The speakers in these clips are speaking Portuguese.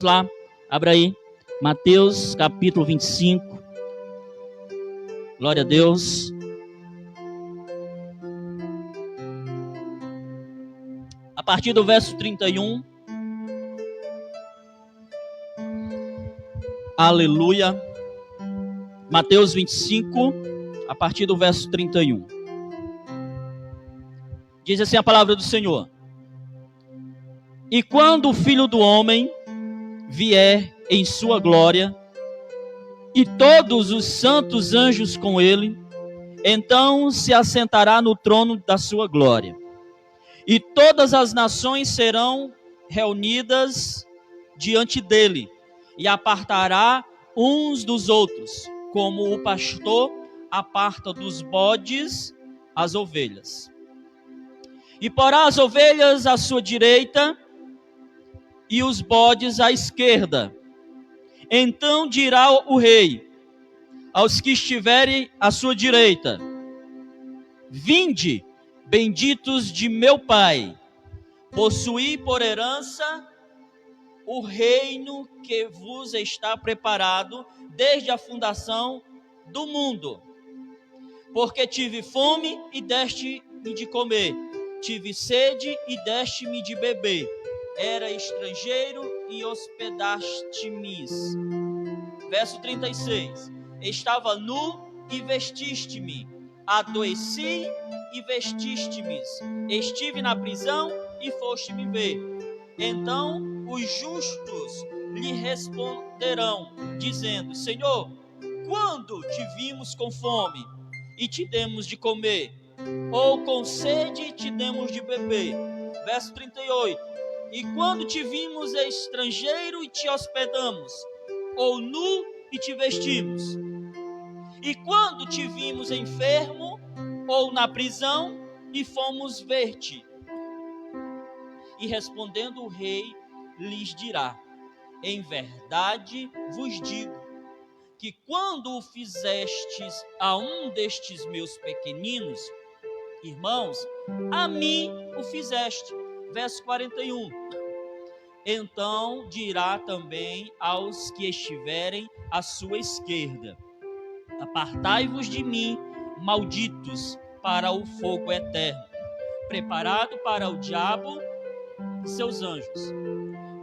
lá, abra aí, Mateus capítulo 25, glória a Deus. A partir do verso 31, aleluia, Mateus 25, a partir do verso 31. Diz assim a palavra do Senhor: E quando o Filho do Homem vier em sua glória, e todos os santos anjos com ele, então se assentará no trono da sua glória. E todas as nações serão reunidas diante dele, e apartará uns dos outros, como o pastor aparta dos bodes as ovelhas. E porá as ovelhas à sua direita e os bodes à esquerda. Então dirá o rei aos que estiverem à sua direita: Vinde, benditos de meu Pai, possuí por herança o reino que vos está preparado desde a fundação do mundo. Porque tive fome e deste-me de comer, tive sede e deste-me de beber, era estrangeiro e hospedaste-me. Verso 36. Estava nu e vestiste-me, adoeci e vestiste-me, estive na prisão e foste-me ver. Então os justos lhe responderão, dizendo: Senhor, quando te vimos com fome e te demos de comer, ou com sede e te demos de beber? Verso 38. E quando te vimos estrangeiro e te hospedamos, ou nu e te vestimos? E quando te vimos enfermo ou na prisão e fomos ver-te? E respondendo o rei, lhes dirá: Em verdade vos digo, que quando o fizestes a um destes meus pequeninos irmãos, a mim o fizeste. Verso 41. Então dirá também aos que estiverem à sua esquerda: Apartai-vos de mim, malditos, para o fogo eterno, preparado para o diabo e seus anjos.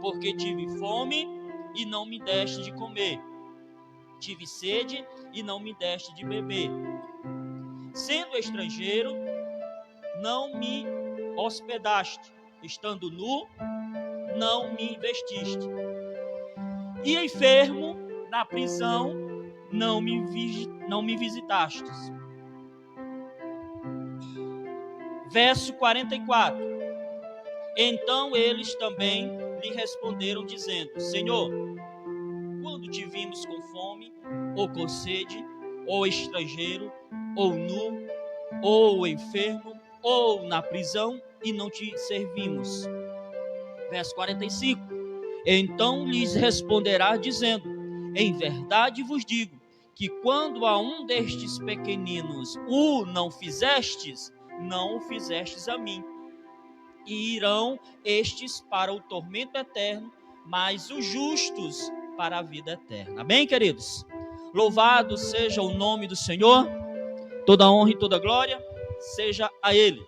Porque tive fome e não me deste de comer, tive sede e não me deste de beber, sendo estrangeiro, não me hospedaste, estando nu, não me vestiste, e enfermo na prisão, não me visitastes. Verso 44. Então eles também lhe responderam, dizendo: Senhor, quando te vimos com fome, ou com sede, ou estrangeiro, ou nu, ou enfermo, ou na prisão, e não te servimos? Verso 45. Então lhes responderá, dizendo: Em verdade vos digo, que quando a um destes pequeninos o não fizestes, não o fizestes a mim. E irão estes para o tormento eterno, mas os justos para a vida eterna. Amém, queridos? Louvado seja o nome do Senhor, toda honra e toda glória seja a Ele.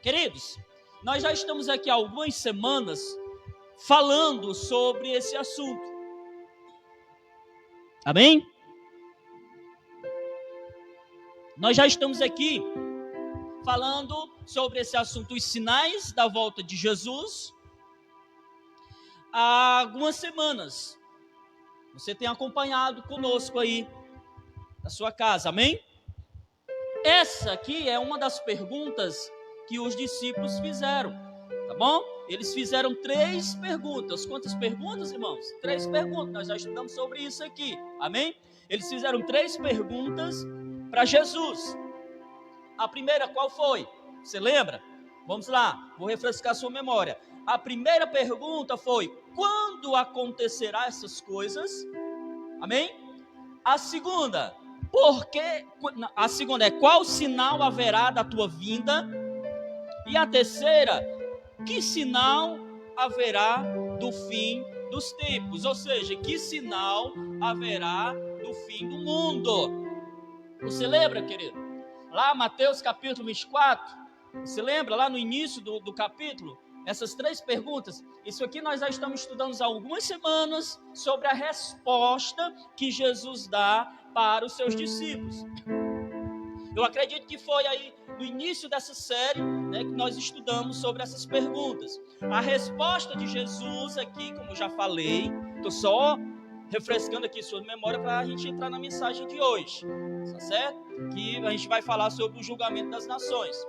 Queridos, nós já estamos aqui há algumas semanas falando sobre esse assunto. Amém? Nós já estamos aqui falando sobre esse assunto, os sinais da volta de Jesus, há algumas semanas. Você tem acompanhado conosco aí na sua casa, amém? Essa aqui é uma das perguntas que os discípulos fizeram, tá bom? Eles fizeram 3 perguntas. Quantas perguntas, irmãos? 3 perguntas, nós já estudamos sobre isso aqui, amém? Eles fizeram 3 perguntas para Jesus. A primeira qual foi? Você lembra? Vamos lá, vou refrescar sua memória. A primeira pergunta foi: quando acontecerá essas coisas? Amém? A segunda, a segunda é: qual sinal haverá da tua vinda? E a terceira: que sinal haverá do fim dos tempos, ou seja, que sinal haverá no fim do mundo. Você lembra, querido? Lá, Mateus capítulo 24, você lembra lá no início do capítulo? Essas 3 perguntas, isso aqui nós já estamos estudando há algumas semanas sobre a resposta que Jesus dá para os seus discípulos. Eu acredito que foi aí no início dessa série, né, que nós estudamos sobre essas perguntas. A resposta de Jesus aqui, como eu já falei, estou só refrescando aqui sua memória para a gente entrar na mensagem de hoje, tá certo? Que a gente vai falar sobre o julgamento das nações.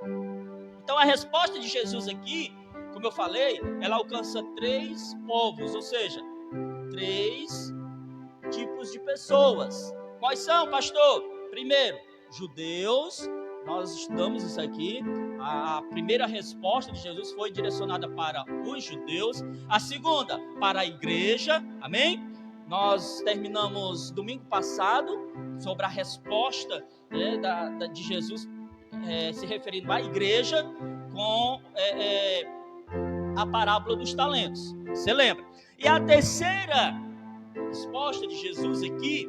Então a resposta de Jesus aqui, como eu falei, ela alcança 3 povos, ou seja, 3 tipos de pessoas. Quais são, pastor? Primeiro, judeus. Nós estudamos isso aqui. A primeira resposta de Jesus foi direcionada para os judeus. A segunda, para a igreja. Amém? Nós terminamos domingo passado sobre a resposta, né, de Jesus se referindo à igreja com a parábola dos talentos. Você lembra? E a terceira resposta de Jesus aqui,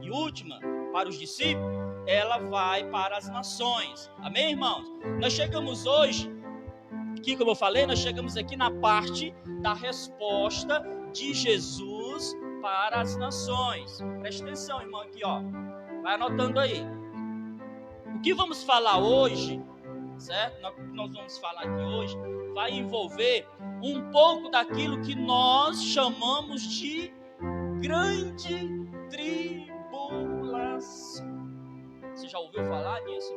e última, para os discípulos, ela vai para as nações. Amém, irmãos? Nós chegamos hoje, aqui como eu falei, nós chegamos aqui na parte da resposta de Jesus para as nações. Preste atenção, irmão, aqui, ó. Vai anotando aí. O que vamos falar hoje, certo? O que nós vamos falar aqui hoje vai envolver um pouco daquilo que nós chamamos de grande tribulação. Você já ouviu falar nisso?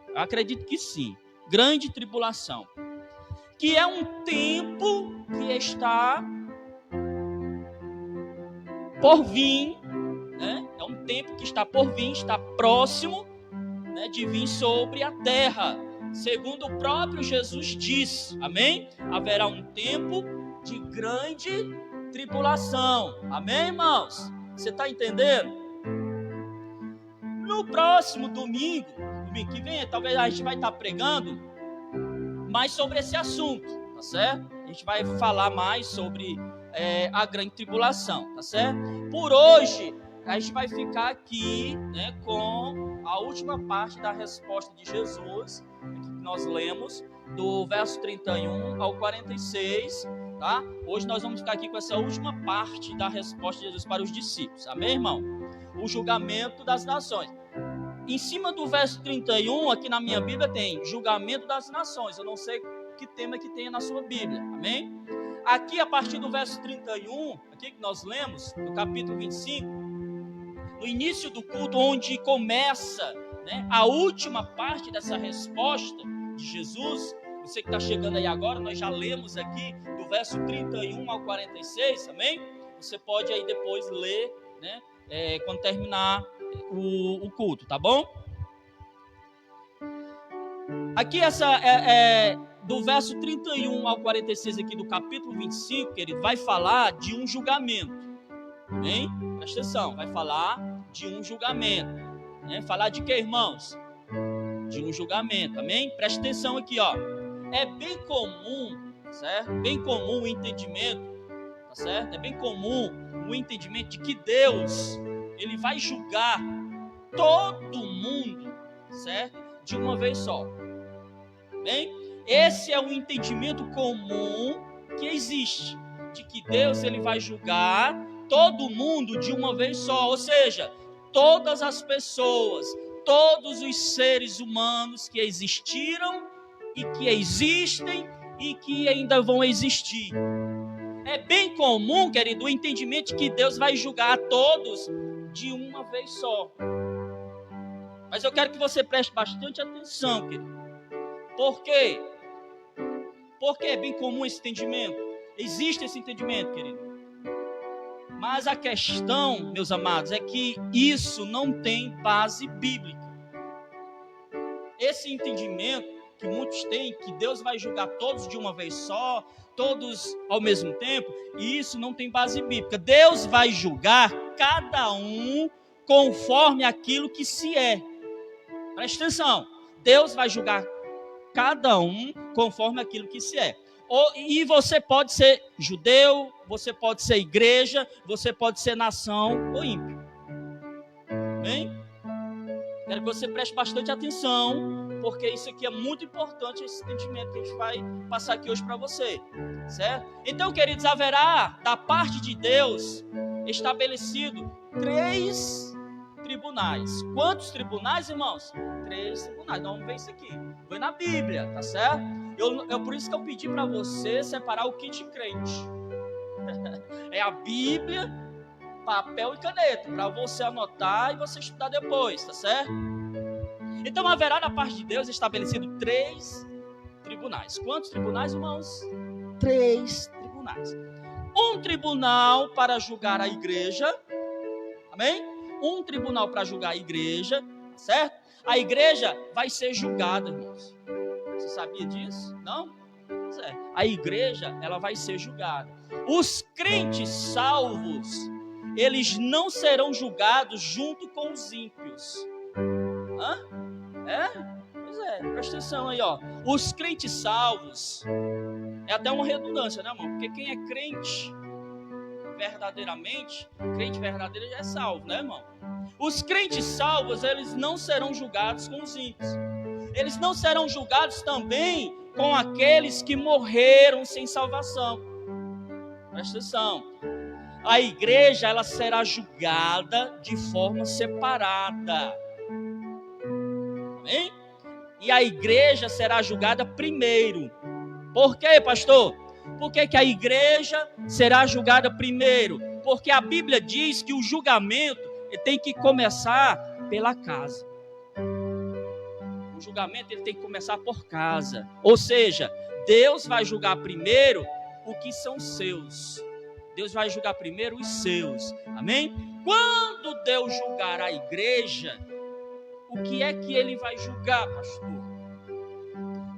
Eu acredito que sim. Grande tribulação. Que é um tempo que está por vir, né? É um tempo que está por vir, está próximo, né, de vir sobre a terra. Segundo o próprio Jesus disse, amém? Haverá um tempo de grande tribulação. Amém, irmãos? Você está entendendo? No próximo domingo que vem, talvez a gente vai estar pregando mais sobre esse assunto, tá certo? A gente vai falar mais sobre a grande tribulação, tá certo? Por hoje, a gente vai ficar aqui, né, com a última parte da resposta de Jesus, que nós lemos, do verso 31 ao 46, tá? Hoje nós vamos ficar aqui com essa última parte da resposta de Jesus para os discípulos, amém, irmão? O julgamento das nações. Em cima do verso 31, aqui na minha Bíblia tem julgamento das nações. Eu não sei que tema que tem na sua Bíblia, amém? Aqui, a partir do verso 31, aqui que nós lemos, no capítulo 25, no início do culto, onde começa, né, a última parte dessa resposta de Jesus. Você que está chegando aí agora, nós já lemos aqui do verso 31 ao 46, amém? Você pode aí depois ler, né, quando terminar o culto, tá bom? Aqui do verso 31 ao 46 aqui do capítulo 25, que ele vai falar de um julgamento, amém? Presta atenção, vai falar de um julgamento, né? Falar de quê, irmãos? De um julgamento, amém? Presta atenção aqui, ó. É bem comum, certo? Bem comum o entendimento, tá certo? É bem comum o entendimento de que Deus, ele vai julgar todo mundo, certo? De uma vez só. Bem, esse é o entendimento comum que existe, de que Deus, ele vai julgar todo mundo de uma vez só, ou seja, todas as pessoas, todos os seres humanos que existiram e que existem e que ainda vão existir. É bem comum, querido, o entendimento de que Deus vai julgar a todos de uma vez só. Mas eu quero que você preste bastante atenção, querido. Por quê? Porque é bem comum esse entendimento. Existe esse entendimento, querido. Mas a questão, meus amados, é que isso não tem base bíblica. Esse entendimento que muitos têm, que Deus vai julgar todos de uma vez só, todos ao mesmo tempo, e isso não tem base bíblica. Deus vai julgar cada um conforme aquilo que se é. Presta atenção. Deus vai julgar cada um conforme aquilo que se é. E você pode ser judeu, você pode ser igreja, você pode ser nação ou ímpio. Amém? Quero que você preste bastante atenção, porque isso aqui é muito importante, esse entendimento que a gente vai passar aqui hoje para você, certo? Então, queridos, haverá da parte de Deus estabelecido 3 tribunais. Quantos tribunais, irmãos? 3 tribunais. Então, vamos ver isso aqui. Foi na Bíblia, tá certo? Por isso que eu pedi para você separar o kit crente. É a Bíblia, papel e caneta, para você anotar e você estudar depois, tá certo? Então, haverá da parte de Deus estabelecido 3 tribunais. Quantos tribunais, irmãos? 3 tribunais. Um tribunal para julgar a igreja. Amém? Um tribunal para julgar a igreja, certo? A igreja vai ser julgada, irmãos. Você sabia disso? Não? Certo. A igreja, ela vai ser julgada. Os crentes salvos, eles não serão julgados junto com os ímpios. Hã? É? Pois é, presta atenção aí, ó. Os crentes salvos, é até uma redundância, né, irmão? Porque quem é crente verdadeiramente, crente verdadeiro já é salvo, né, irmão? Os crentes salvos, eles não serão julgados com os ímpios. Eles não serão julgados também com aqueles que morreram sem salvação. Presta atenção. A igreja, ela será julgada de forma separada. Amém? E a igreja será julgada primeiro. Por quê, pastor? Por que a igreja será julgada primeiro? Porque a Bíblia diz que o julgamento tem que começar pela casa. O julgamento ele tem que começar por casa. Ou seja, Deus vai julgar primeiro o que são seus. Deus vai julgar primeiro os seus. Amém? Quando Deus julgar a igreja, o que é que ele vai julgar, pastor?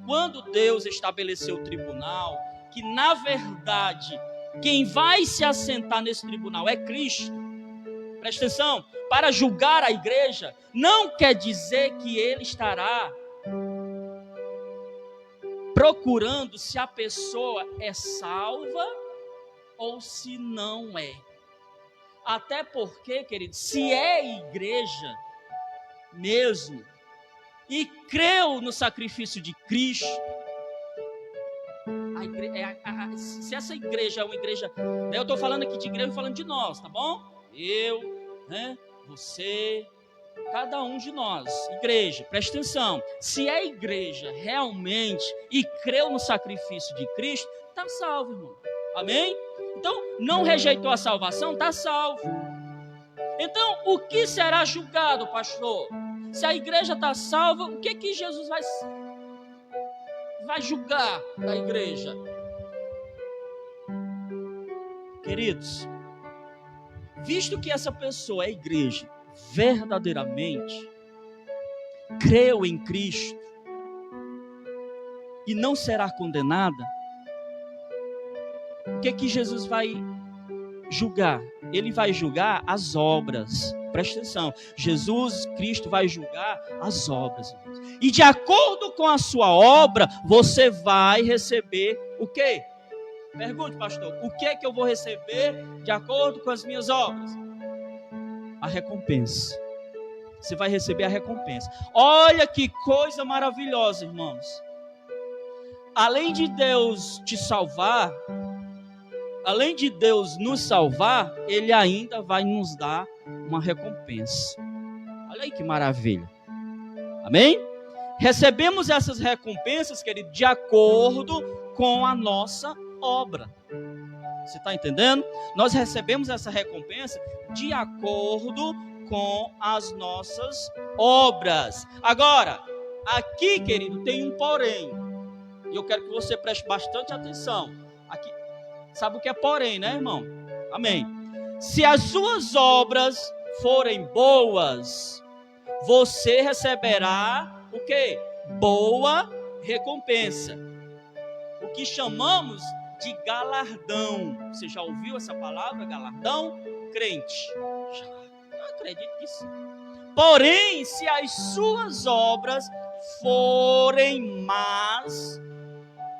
Quando Deus estabeleceu o tribunal, que na verdade quem vai se assentar nesse tribunal é Cristo. Presta atenção, para julgar a igreja não quer dizer que ele estará procurando se a pessoa é salva ou se não é. Até porque, querido, se é igreja mesmo e creu no sacrifício de Cristo, se essa igreja é uma igreja, eu estou falando aqui de igreja, falando de nós, tá bom? Eu, né, você, cada um de nós, igreja, presta atenção, se é igreja realmente e creu no sacrifício de Cristo, está salvo, irmão, amém? Então, não rejeitou a salvação, está salvo. Então, o que será julgado, pastor? Se a igreja está salva, o que Jesus vai julgar da igreja? Queridos, visto que essa pessoa é igreja, verdadeiramente creu em Cristo e não será condenada, o que Jesus vai julgar? Ele vai julgar as obras. Presta atenção, Jesus Cristo vai julgar as obras. E de acordo com a sua obra, você vai receber o quê? Pergunte, pastor, o que é que eu vou receber de acordo com as minhas obras? A recompensa. Você vai receber a recompensa. Olha que coisa maravilhosa, irmãos. Além de Deus te salvar, além de Deus nos salvar, Ele ainda vai nos dar uma recompensa. Olha aí que maravilha. Amém? Recebemos essas recompensas, querido, de acordo com a nossa obra. Você está entendendo? Nós recebemos essa recompensa de acordo com as nossas obras. Agora, aqui, querido, tem um porém. E eu quero que você preste bastante atenção. Aqui, sabe o que é porém, né, irmão? Amém. Se as suas obras forem boas, você receberá o quê? Boa recompensa. O que chamamos de galardão. Você já ouviu essa palavra, galardão? Crente. Eu acredito que sim. Porém, se as suas obras forem más,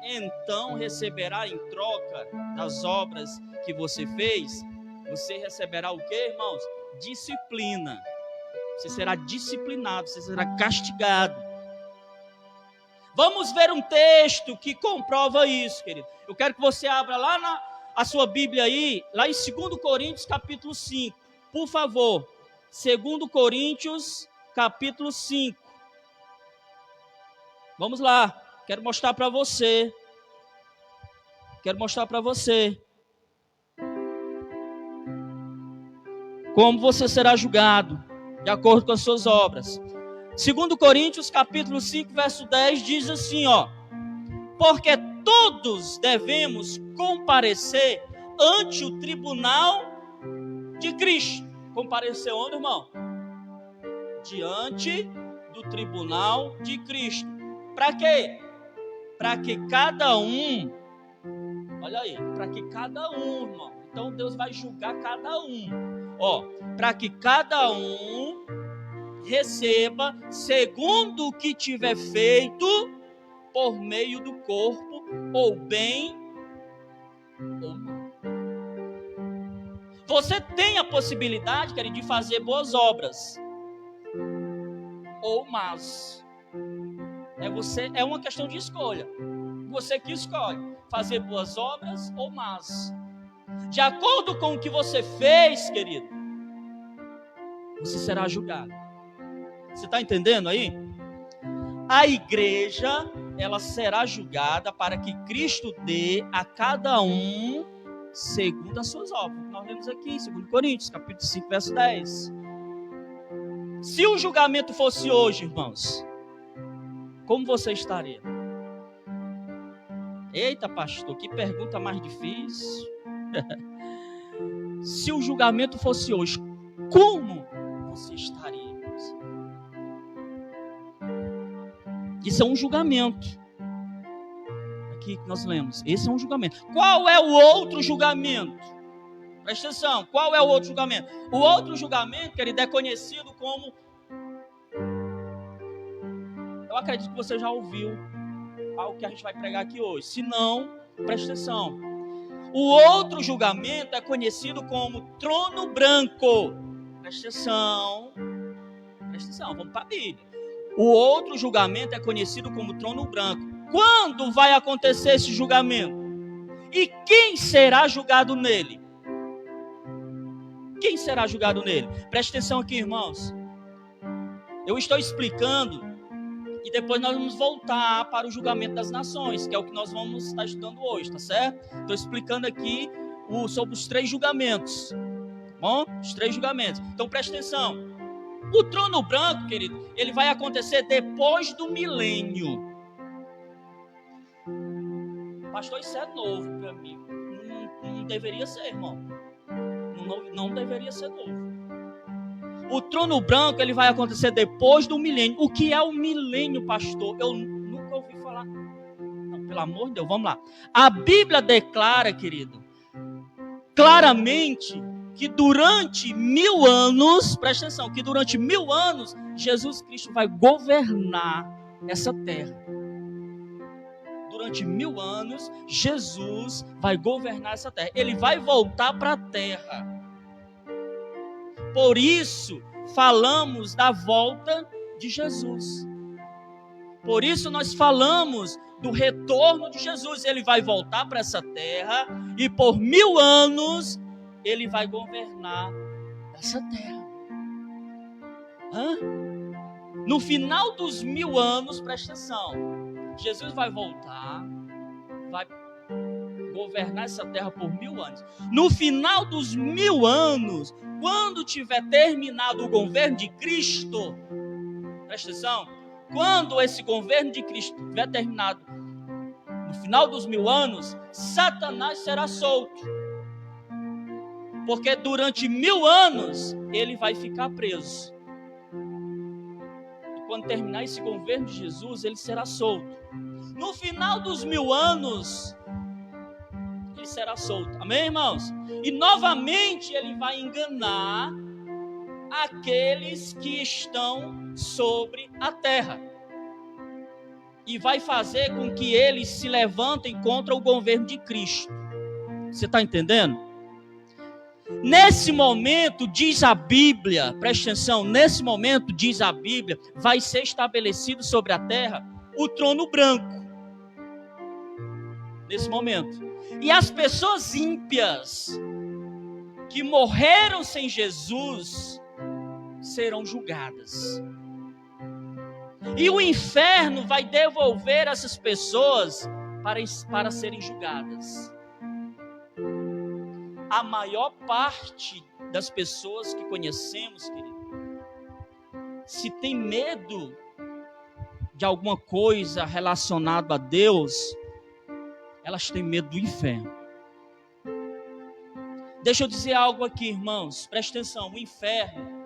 então receberá em troca das obras que você fez, você receberá o quê, irmãos? Disciplina. Você será disciplinado, você será castigado. Vamos ver um texto que comprova isso, querido. Eu quero que você abra lá a sua Bíblia aí, lá em 2 Coríntios, capítulo 5. Por favor, 2 Coríntios, capítulo 5. Vamos lá, quero mostrar para você. Como você será julgado, de acordo com as suas obras. 2 Coríntios, capítulo 5, verso 10, diz assim, porque todos devemos comparecer ante o tribunal de Cristo. Comparecer onde, irmão? Diante do tribunal de Cristo. Para quê? Para que cada um, olha aí, para que cada um, irmão, então Deus vai julgar cada um. Para que cada um receba segundo o que tiver feito por meio do corpo, ou bem ou mal. Você tem a possibilidade, querido, de fazer boas obras ou más. É uma questão de escolha. Você que escolhe fazer boas obras ou más. De acordo com o que você fez, querido, você será julgado. Você está entendendo aí? A igreja, ela será julgada para que Cristo dê a cada um segundo as suas obras. Nós lemos aqui em 2 Coríntios, capítulo 5, verso 10. Se o julgamento fosse hoje, irmãos, como você estaria? Eita, pastor, que pergunta mais difícil. Se o julgamento fosse hoje, como você estaria? Isso é um julgamento. Aqui que nós lemos. Esse é um julgamento. Qual é o outro julgamento? Presta atenção. Qual é o outro julgamento? O outro julgamento, querido, é conhecido como... Eu acredito que você já ouviu algo que a gente vai pregar aqui hoje. Se não, presta atenção. O outro julgamento é conhecido como trono branco. Presta atenção. Vamos para a Bíblia. O outro julgamento é conhecido como trono branco. Quando vai acontecer esse julgamento? E quem será julgado nele? Quem será julgado nele? Preste atenção aqui, irmãos. Eu estou explicando e depois nós vamos voltar para o julgamento das nações, que é o que nós vamos estar estudando hoje, tá certo? Estou explicando aqui sobre os 3 julgamentos. Bom? Os 3 julgamentos. Então preste atenção. O trono branco, querido, ele vai acontecer depois do milênio. Pastor, isso é novo para mim. Não deveria ser, irmão. Não deveria ser novo. O trono branco, ele vai acontecer depois do milênio. O que é o milênio, pastor? Eu nunca ouvi falar. Não, pelo amor de Deus, vamos lá. A Bíblia declara, querido, claramente, que durante 1000 anos, presta atenção, que durante 1000 anos, Jesus Cristo vai governar essa terra. Durante 1000 anos, Jesus vai governar essa terra. Ele vai voltar para a terra. Por isso, falamos da volta de Jesus. Por isso, nós falamos do retorno de Jesus. Ele vai voltar para essa terra e por 1000 anos, ele vai governar essa terra. No final dos 1000 anos, presta atenção, Jesus vai voltar, vai governar essa terra por 1000 anos. No final dos 1000 anos, quando tiver terminado o governo de Cristo, presta atenção, quando esse governo de Cristo tiver terminado, no final dos 1000 anos, Satanás será solto. Porque durante 1000 anos, ele vai ficar preso. E quando terminar esse governo de Jesus, ele será solto. No final dos 1000 anos, ele será solto. Amém, irmãos? E novamente ele vai enganar aqueles que estão sobre a terra. e vai fazer com que eles se levantem contra o governo de Cristo. Você está entendendo? Nesse momento, diz a Bíblia, preste atenção, nesse momento, diz a Bíblia, vai ser estabelecido sobre a terra o trono branco. Nesse momento. E as pessoas ímpias que morreram sem Jesus serão julgadas. E o inferno vai devolver essas pessoas para serem julgadas. A maior parte das pessoas que conhecemos, querido, se tem medo de alguma coisa relacionada a Deus, elas têm medo do inferno. Deixa eu dizer algo aqui, irmãos, preste atenção, o inferno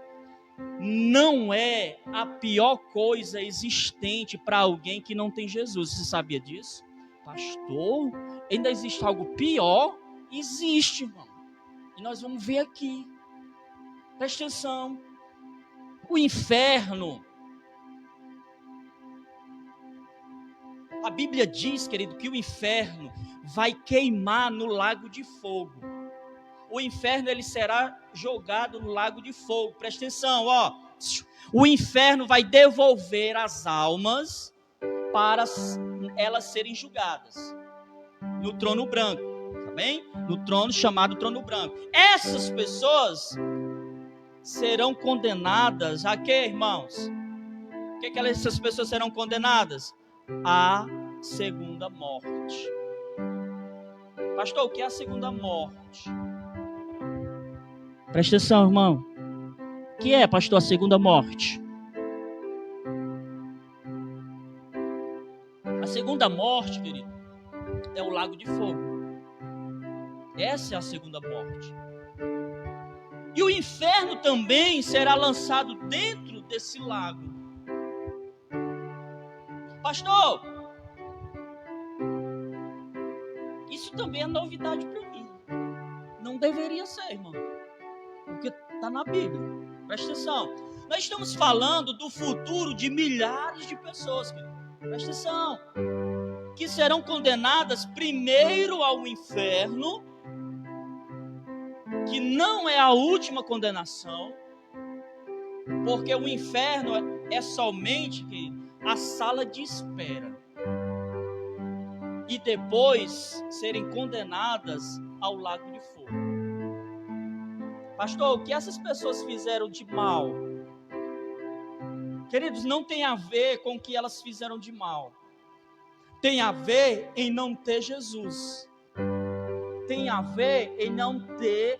não é a pior coisa existente para alguém que não tem Jesus. Você sabia disso? Pastor, ainda existe algo pior? Existe, irmão. E nós vamos ver aqui. Preste atenção. O inferno. A Bíblia diz, querido, que o inferno vai queimar no lago de fogo. O inferno, ele será jogado no lago de fogo. Presta atenção, ó. O inferno vai devolver as almas para elas serem julgadas no trono branco, tá bem? No trono chamado trono branco. Essas pessoas serão condenadas a quê, irmãos? O que essas pessoas serão condenadas? A segunda morte. Pastor, o que é a segunda morte? Presta atenção, irmão. O que é, pastor, a segunda morte? A segunda morte, querido, é o lago de fogo. Essa é a segunda morte. E o inferno também será lançado dentro desse lago. Pastor, isso também é novidade para mim. Não deveria ser, irmão. Porque está na Bíblia. Presta atenção. Nós estamos falando do futuro de milhares de pessoas, querido. Presta atenção. Que serão condenadas primeiro ao inferno, que não é a última condenação, porque o inferno é somente, querido, a sala de espera. E depois serem condenadas ao lago de fogo. Pastor, o que essas pessoas fizeram de mal? Queridos, não tem a ver com o que elas fizeram de mal. Tem a ver em não ter Jesus. Tem a ver em não ter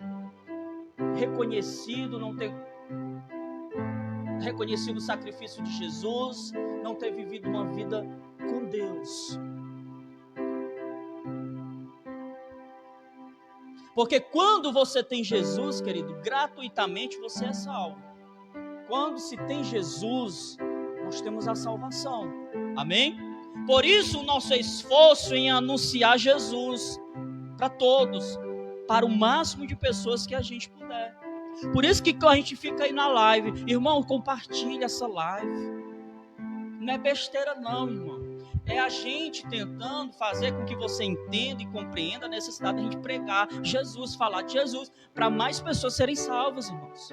reconhecido, o sacrifício de Jesus, não ter vivido uma vida com Deus. Porque quando você tem Jesus, querido, gratuitamente você é salvo. Quando se tem Jesus, nós temos a salvação. Amém? Por isso o nosso esforço em anunciar Jesus para todos, para o máximo de pessoas que a gente puder. Por isso que a gente fica aí na live. Irmão, compartilha essa live. Não é besteira não, irmão. É a gente tentando fazer com que você entenda e compreenda a necessidade de a gente pregar Jesus, falar de Jesus, para mais pessoas serem salvas, irmãos.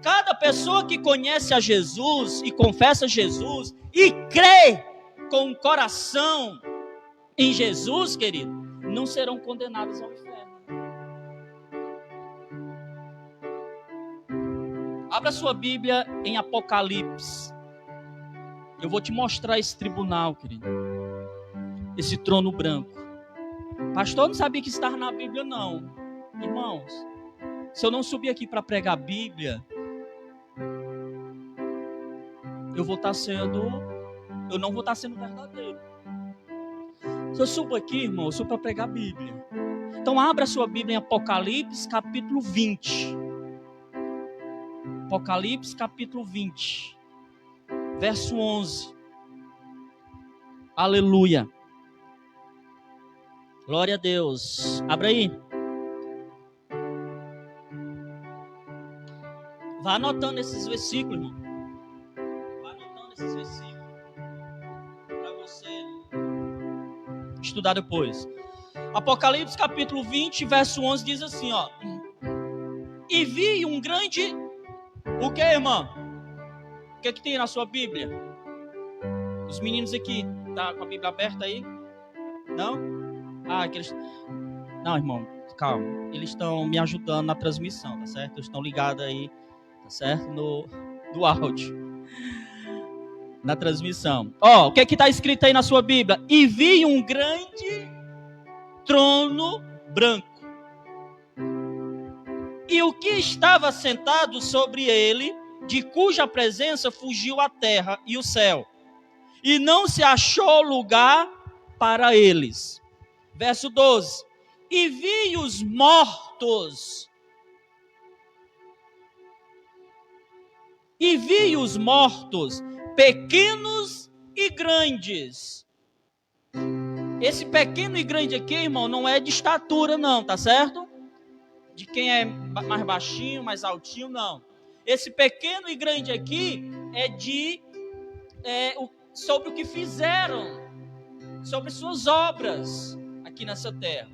Cada pessoa que conhece a Jesus e confessa Jesus e crê com o coração em Jesus, querido, não serão condenados ao inferno. Abra sua Bíblia em Apocalipse. Eu vou te mostrar esse tribunal, querido. Esse trono branco. Pastor, não sabia que estava na Bíblia, não. Irmãos, se eu não subir aqui para pregar a Bíblia, eu não vou estar sendo verdadeiro. Se eu subo aqui, irmão, eu subo para pregar a Bíblia. Então abra sua Bíblia em Apocalipse, capítulo 20. Apocalipse, capítulo 20. Verso 11. Aleluia. Glória a Deus. Abra aí. Vá anotando esses versículos, irmão. Vá anotando esses versículos. Para você estudar depois. Apocalipse capítulo 20, verso 11 diz assim, ó. E vi um grande... O que, irmão? O que tem na sua Bíblia? Os meninos aqui, tá com a Bíblia aberta aí? Não? Ah, aqueles... Não, irmão, calma. Eles estão me ajudando na transmissão, tá certo? Eles estão ligados aí, tá certo? No áudio. Na transmissão. Ó, o que está escrito aí na sua Bíblia? E vi um grande trono branco. E o que estava sentado sobre ele, de cuja presença fugiu a terra e o céu. E não se achou lugar para eles. Verso 12. E vi os mortos. E vi os mortos, pequenos e grandes. Esse pequeno e grande aqui, irmão, não é de estatura não, tá certo? De quem é mais baixinho, mais altinho, não. Esse pequeno e grande aqui é sobre o que fizeram, sobre suas obras aqui nessa terra.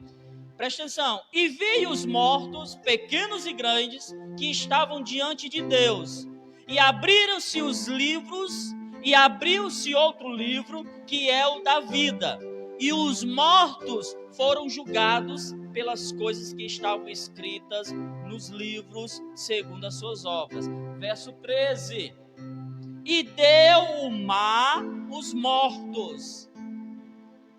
Presta atenção. E vi os mortos, pequenos e grandes, que estavam diante de Deus. E abriram-se os livros, e abriu-se outro livro, que é o da vida. E os mortos foram julgados pelas coisas que estavam escritas nos livros, segundo as suas obras. Verso 13. E deu o mar os mortos.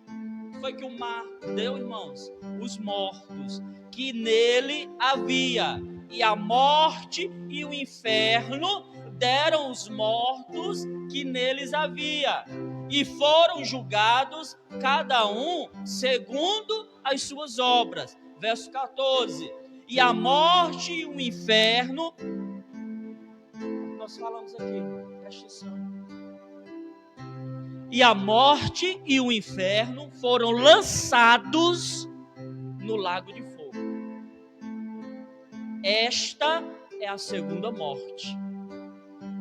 O que foi que o mar deu, irmãos? Os mortos, que nele havia. E a morte e o inferno deram os mortos que neles havia. E foram julgados, cada um segundo as suas obras. Verso 14. E a morte e o inferno... Nós falamos aqui, presta atenção. E a morte e o inferno foram lançados no lago de fogo. Esta é a segunda morte.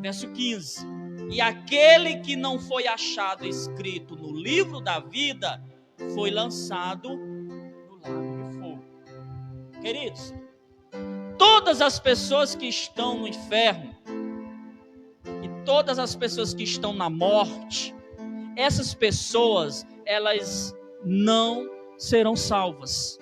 Verso 15. E aquele que não foi achado escrito no livro da vida foi lançado no lago de fogo. Queridos, todas as pessoas que estão no inferno e todas as pessoas que estão na morte, essas pessoas, elas não serão salvas.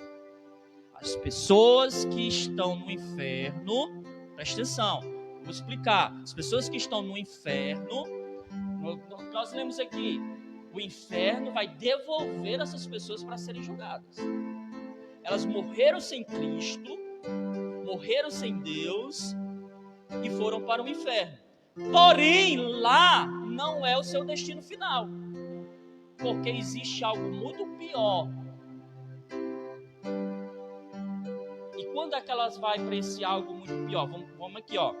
As pessoas que estão no inferno, presta atenção, vou explicar. As pessoas que estão no inferno, nós lemos aqui, o inferno vai devolver essas pessoas para serem julgadas. Elas morreram sem Cristo, morreram sem Deus e foram para o inferno. Porém, lá não é o seu destino final, porque existe algo muito pior. E quando é que elas vão para esse algo muito pior? Vamos aqui, ó.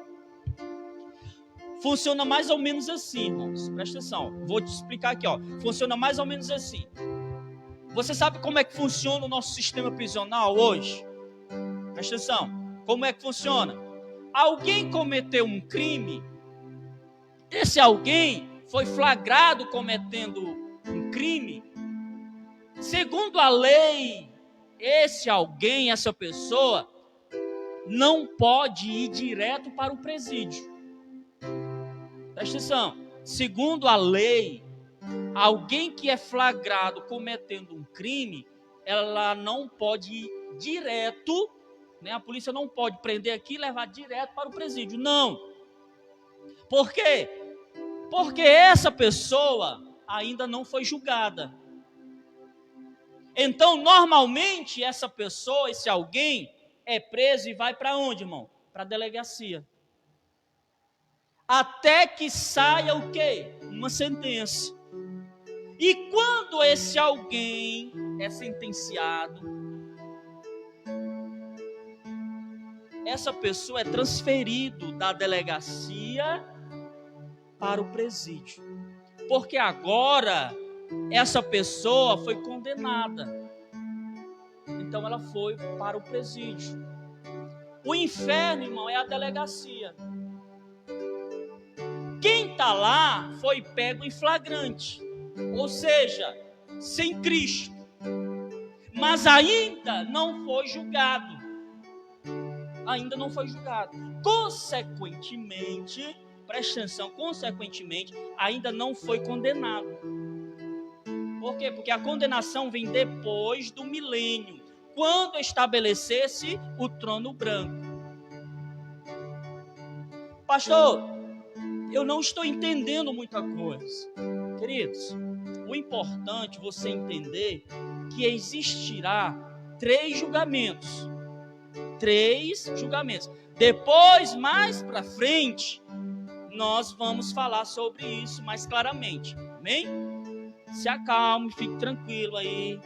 Funciona mais ou menos assim, irmãos. Presta atenção. Vou te explicar aqui, ó. Funciona mais ou menos assim. Você sabe como é que funciona o nosso sistema prisional hoje? Presta atenção. Como é que funciona? Alguém cometeu um crime. Esse alguém foi flagrado cometendo um crime. Segundo a lei, esse alguém, essa pessoa, não pode ir direto para o presídio. Presta atenção. Segundo a lei, alguém que é flagrado cometendo um crime, ela não pode ir direto, né? A polícia não pode prender aqui e levar direto para o presídio. Não. Por quê? Porque essa pessoa ainda não foi julgada. Então, normalmente, essa pessoa, esse alguém, é preso e vai para onde, irmão? Para a delegacia. Até que saia o quê? Uma sentença. E quando esse alguém é sentenciado, essa pessoa é transferido da delegacia para o presídio. Porque agora essa pessoa foi condenada. Então ela foi para o presídio. O inferno, irmão, é a delegacia. Quem está lá foi pego em flagrante. Ou seja, sem Cristo. mas ainda não foi julgado. Ainda não foi julgado. Consequentemente, preste atenção, consequentemente, ainda não foi condenado. Por quê? Porque a condenação vem depois do milênio, quando estabelecesse o trono branco. Pastor, eu não estou entendendo muita coisa. Queridos, o importante é você entender que existirá 3 julgamentos. 3 julgamentos. Depois, mais para frente, nós vamos falar sobre isso mais claramente. Amém? Se acalme, fique tranquilo aí,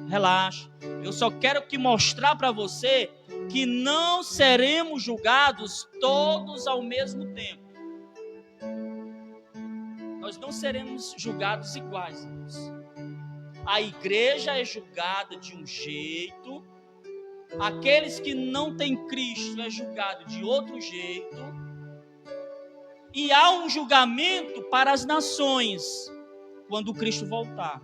relaxa. Eu só quero mostrar para você que não seremos julgados todos ao mesmo tempo. Nós não seremos julgados iguais, irmãos. A igreja é julgada de um jeito, aqueles que não têm Cristo é julgado de outro jeito, e há um julgamento para as nações quando Cristo voltar.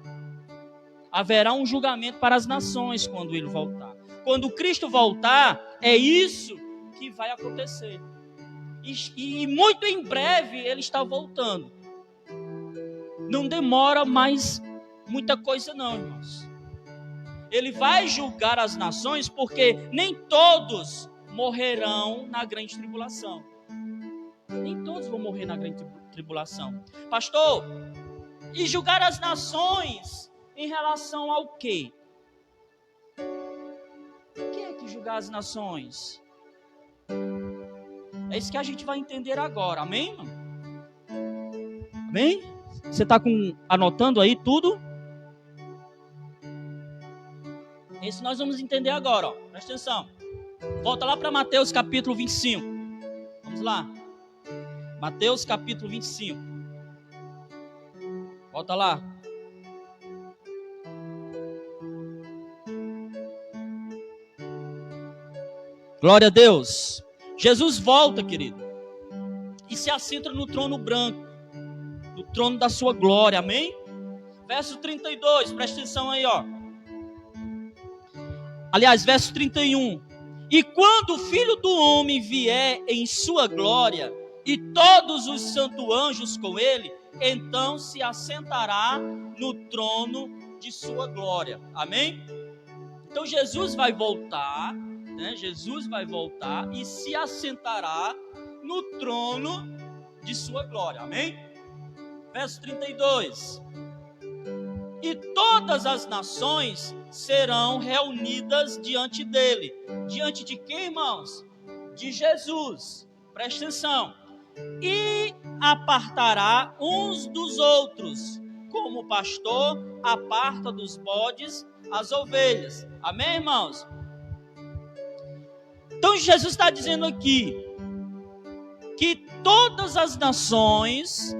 Haverá um julgamento para as nações quando ele voltar. Quando Cristo voltar, é isso que vai acontecer. E muito em breve ele está voltando. Não demora mais muita coisa não, irmãos. Ele vai julgar as nações porque nem todos morrerão na grande tribulação. Nem todos vão morrer na grande tribulação. Pastor, e julgar as nações em relação ao quê? O que é que julgar as nações? É isso que a gente vai entender agora, amém? Amém? Você está anotando aí tudo? Isso nós vamos entender agora, ó. Presta atenção. Volta lá para Mateus capítulo 25. Vamos lá. Mateus capítulo 25. Volta lá. Glória a Deus. Jesus volta, querido, e se assenta no trono branco, no trono da sua glória, amém? Verso 32, presta atenção aí, ó. Aliás, verso 31. E quando o Filho do Homem vier em sua glória, e todos os santos anjos com ele, então se assentará no trono de sua glória, amém? Então Jesus vai voltar, né? Jesus vai voltar e se assentará no trono de sua glória, amém? Verso 32. E todas as nações serão reunidas diante dele. Diante de quem, irmãos? De Jesus. Presta atenção. E apartará uns dos outros, como o pastor aparta dos bodes as ovelhas. Amém, irmãos? Então Jesus está dizendo aqui que todas as nações,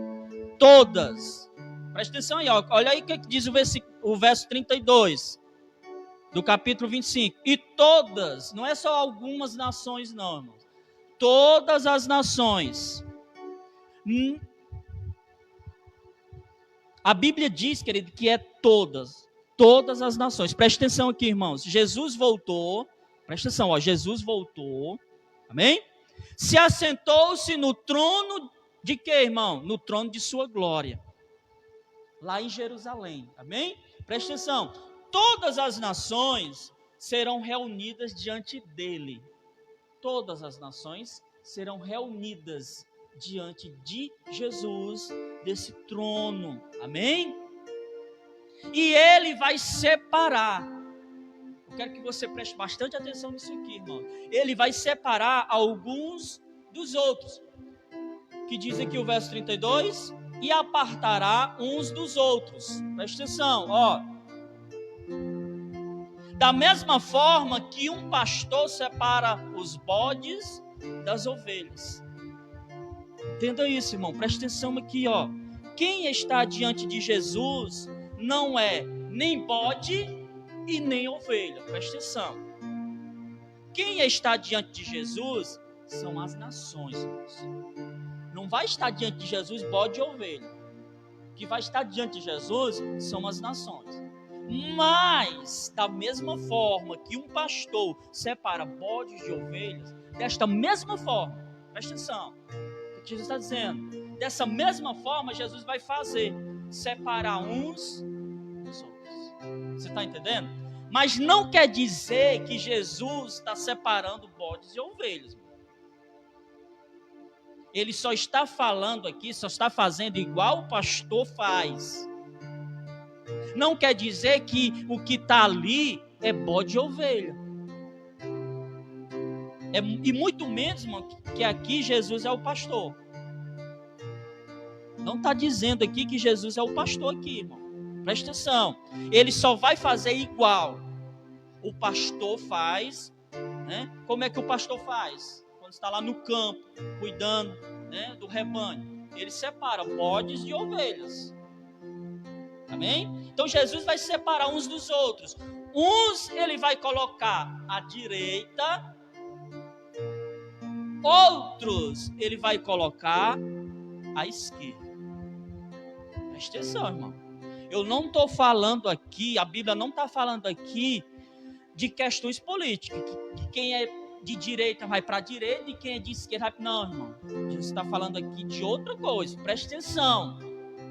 todas, presta atenção aí, ó, olha aí o que diz o verso 32 do capítulo 25. E todas, não é só algumas nações não, irmãos. Todas as nações. A Bíblia diz, querido, que é todas as nações. Presta atenção aqui, irmãos. Jesus voltou, presta atenção, ó, Jesus voltou, amém? Se assentou-se no trono de quê, irmão? No trono de sua glória, lá em Jerusalém, amém? Presta atenção, todas as nações serão reunidas diante dele. Todas as nações serão reunidas diante de Jesus, desse trono, amém? E ele vai separar. Eu quero que você preste bastante atenção nisso aqui, irmão. Ele vai separar alguns dos outros. Que diz aqui o verso 32, e apartará uns dos outros. Presta atenção, ó. Da mesma forma que um pastor separa os bodes das ovelhas. Entenda isso, irmão. Presta atenção aqui, ó. Quem está diante de Jesus não é nem bode e nem ovelha. Presta atenção. Quem está diante de Jesus são as nações, irmãos. Não vai estar diante de Jesus bode e ovelha. O que vai estar diante de Jesus são as nações. Mas, da mesma forma que um pastor separa bodes de ovelhas, desta mesma forma, presta atenção, o que Jesus está dizendo, dessa mesma forma Jesus vai fazer, separar uns dos outros. Você está entendendo? Mas não quer dizer que Jesus está separando bodes e ovelhas. Ele só está falando aqui, só está fazendo igual o pastor faz. Não quer dizer que o que está ali é bode e ovelha. E muito menos, irmão, que aqui Jesus é o pastor. Não está dizendo aqui que Jesus é o pastor aqui, irmão. Presta atenção. Ele só vai fazer igual o pastor faz, né? Como é que o pastor faz? Quando está lá no campo, cuidando, né, do rebanho. Ele separa bodes de ovelhas. Amém? Então Jesus vai separar uns dos outros. Uns ele vai colocar à direita, outros ele vai colocar à esquerda. Presta atenção, irmão. Eu não estou falando aqui, a Bíblia não está falando aqui de questões políticas, que quem é de direita vai para a direita e quem é de esquerda vai para... Não, irmão. Jesus está falando aqui de outra coisa. Presta atenção.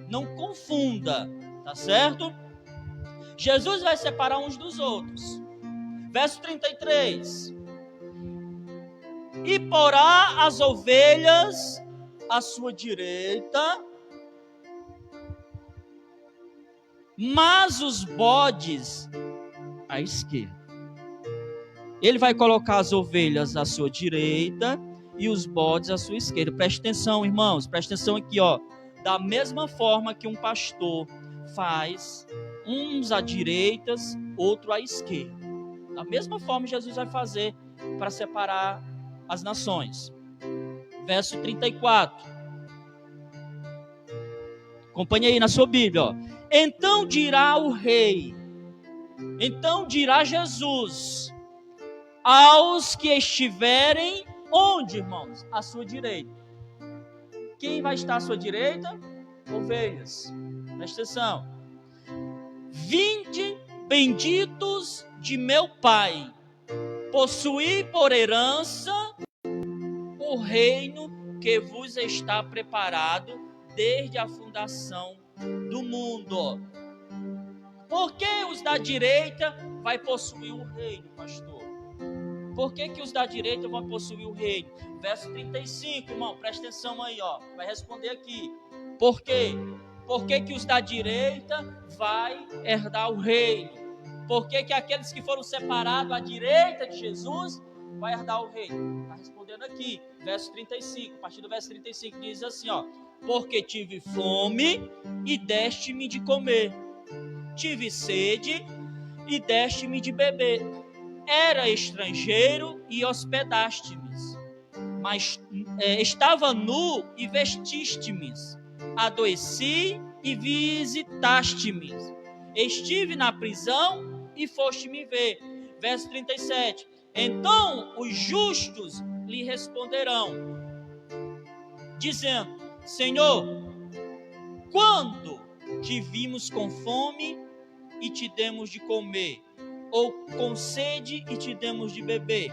Não confunda. Tá certo? Jesus vai separar uns dos outros. Verso 33. E porá as ovelhas à sua direita, mas os bodes à esquerda. Ele vai colocar as ovelhas à sua direita e os bodes à sua esquerda. Preste atenção, irmãos. Preste atenção aqui, ó. Da mesma forma que um pastor faz, uns à direita, outro à esquerda. Da mesma forma Jesus vai fazer para separar as nações. Verso 34. Acompanhe aí na sua Bíblia, ó. Então dirá o rei, então dirá Jesus aos que estiverem onde, irmãos? À sua direita. Quem vai estar à sua direita? Ovelhas. Presta atenção. Vinde, benditos de meu Pai, possuí por herança o reino que vos está preparado desde a fundação do mundo. Por que os da direita vai possuir o reino, pastor? Por que os da direita vão possuir o reino? Verso 35, irmão, presta atenção aí, ó. Vai responder aqui. Por quê? Por que os da direita vai herdar o reino? Por que aqueles que foram separados à direita de Jesus vai herdar o reino? Está respondendo aqui, verso 35. A partir do verso 35 diz assim, ó. Porque tive fome e deste-me de comer. Tive sede e deste-me de beber. Era estrangeiro e hospedaste-me. Mas estava nu e vestiste-me. Adoeci e visitaste-me. Estive na prisão e foste-me ver. Verso 37. Então os justos lhe responderão, dizendo: Senhor, quando te vimos com fome e te demos de comer, ou com sede e te demos de beber?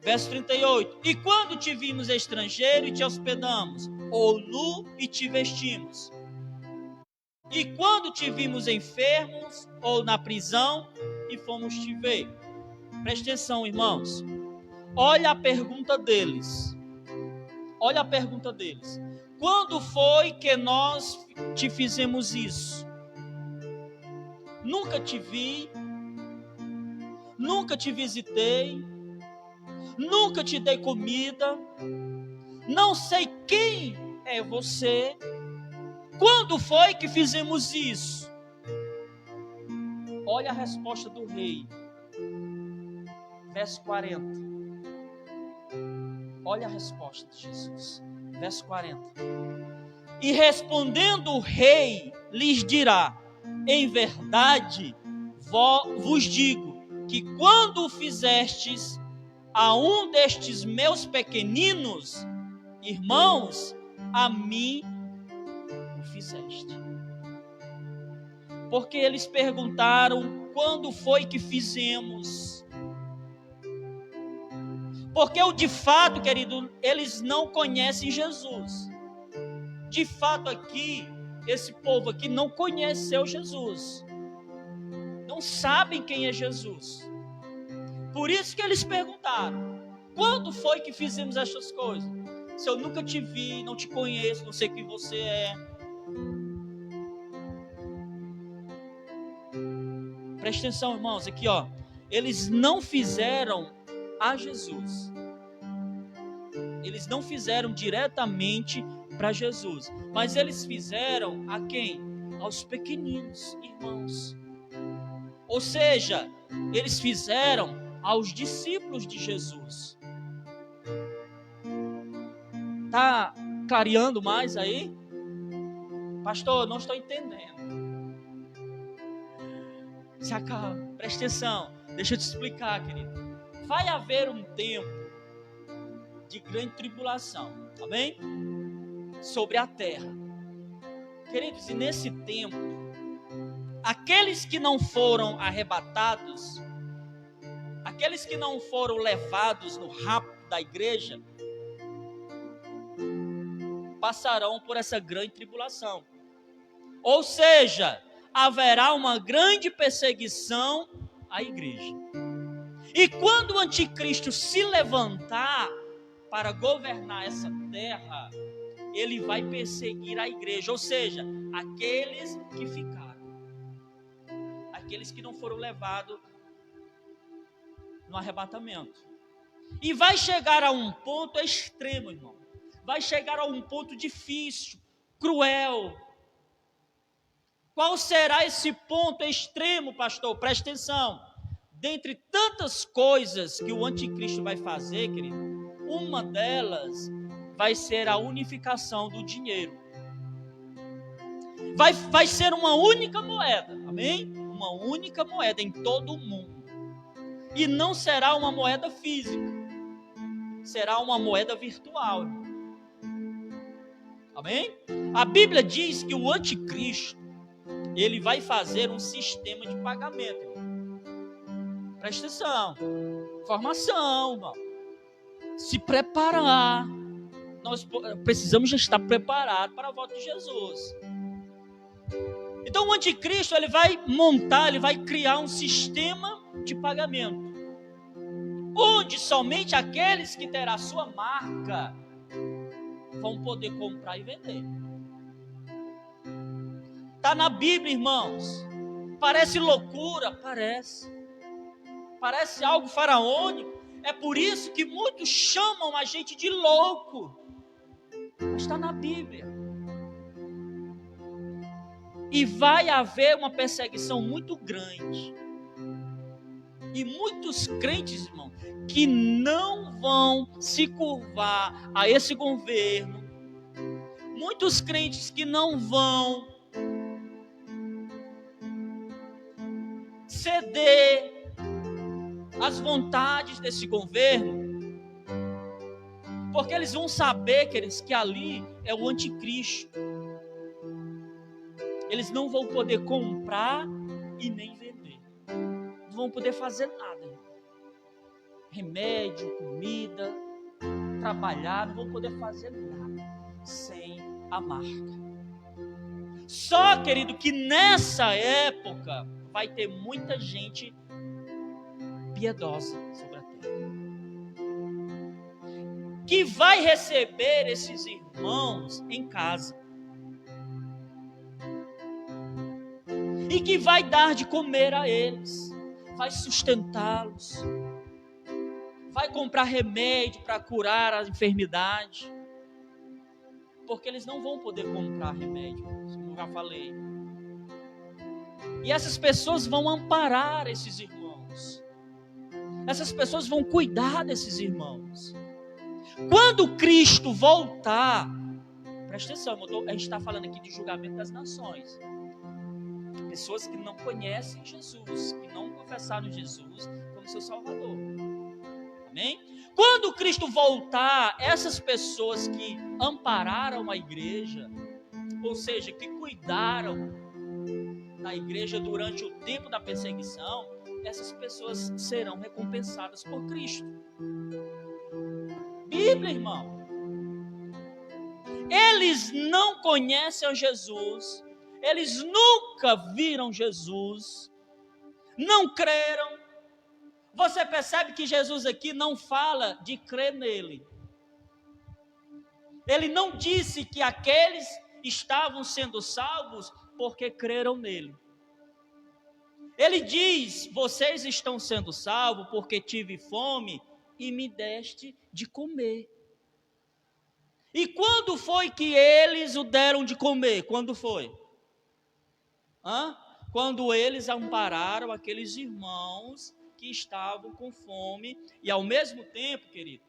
Verso 38. E quando te vimos estrangeiro e te hospedamos, ou nu e te vestimos? E quando te vimos enfermos ou na prisão e fomos te ver? Preste atenção, irmãos. Olha a pergunta deles. Olha a pergunta deles. Quando foi que nós te fizemos isso? Nunca te vi, nunca te visitei, nunca te dei comida, não sei quem é você. Quando foi que fizemos isso? Olha a resposta do rei. Verso 40. Olha a resposta de Jesus. Verso 40. E respondendo o rei, lhes dirá: em verdade vos digo que quando o fizestes a um destes meus pequeninos irmãos, a mim o fizeste. Porque eles perguntaram: quando foi que fizemos? Porque de fato, querido, eles não conhecem Jesus. De fato aqui, esse povo aqui não conheceu Jesus. Não sabem quem é Jesus. Por isso que eles perguntaram: quando foi que fizemos essas coisas? Se eu nunca te vi, não te conheço, não sei quem você é. Presta atenção, irmãos, aqui ó. Eles não fizeram a Jesus. Eles não fizeram diretamente para Jesus. Mas eles fizeram a quem? Aos pequeninos, irmãos. Ou seja, eles fizeram aos discípulos de Jesus. Tá clareando mais aí? Pastor, não estou entendendo. Se acalma, presta atenção. Deixa eu te explicar, querido. Vai haver um tempo de grande tribulação, amém? Sobre a terra. Queridos, e nesse tempo, aqueles que não foram arrebatados, aqueles que não foram levados no rapto da igreja, passarão por essa grande tribulação. Ou seja, haverá uma grande perseguição à igreja. E quando o anticristo se levantar para governar essa terra, ele vai perseguir a igreja, ou seja, aqueles que ficaram, aqueles que não foram levados no arrebatamento. E vai chegar a um ponto extremo, irmão. Vai chegar a um ponto difícil, cruel. Qual será esse ponto extremo, pastor? Presta atenção. Dentre tantas coisas que o anticristo vai fazer, querido, uma delas vai ser a unificação do dinheiro. Vai ser uma única moeda, amém? Uma única moeda em todo o mundo. E não será uma moeda física, será uma moeda virtual. Amém? A Bíblia diz que o anticristo, ele vai fazer um sistema de pagamento. Presta atenção. Formação, irmão. Se preparar. Nós precisamos já estar preparados para a volta de Jesus. Então o anticristo, ele vai montar, ele vai criar um sistema de pagamento, onde somente aqueles que terão a sua marca vão poder comprar e vender. Está na Bíblia, irmãos. Parece loucura, parece algo faraônico. É por isso que muitos chamam a gente de louco. Mas está na Bíblia. E vai haver uma perseguição muito grande. E muitos crentes, irmão, que não vão se curvar a esse governo. Muitos crentes que não vão ceder às vontades desse governo. Porque eles vão saber, queridos, que ali é o anticristo. Eles não vão poder comprar e nem vender. Não vão poder fazer nada. Remédio, comida, trabalhar, não vão poder fazer nada sem a marca. Só, querido, que nessa época vai ter muita gente piedosa sobre a terra, que vai receber esses irmãos em casa. E que vai dar de comer a eles, vai sustentá-los, vai comprar remédio para curar a enfermidade, porque eles não vão poder comprar remédio, como eu já falei. E essas pessoas vão amparar esses irmãos, essas pessoas vão cuidar desses irmãos. Quando Cristo voltar, presta atenção, a gente está falando aqui de julgamento das nações. Pessoas que não conhecem Jesus, que não confessaram Jesus como seu Salvador. Amém? Quando Cristo voltar, essas pessoas que ampararam a igreja, ou seja, que cuidaram na igreja durante o tempo da perseguição, essas pessoas serão recompensadas por Cristo. Bíblia, irmão. Eles não conhecem a Jesus, eles nunca viram Jesus, não creram. Você percebe que Jesus aqui não fala de crer nele. Ele não disse que aqueles estavam sendo salvos porque creram nele. Ele diz: vocês estão sendo salvos porque tive fome e me deste de comer. E quando foi que eles o deram de comer? Quando foi? Quando eles ampararam aqueles irmãos que estavam com fome, e ao mesmo tempo, querido,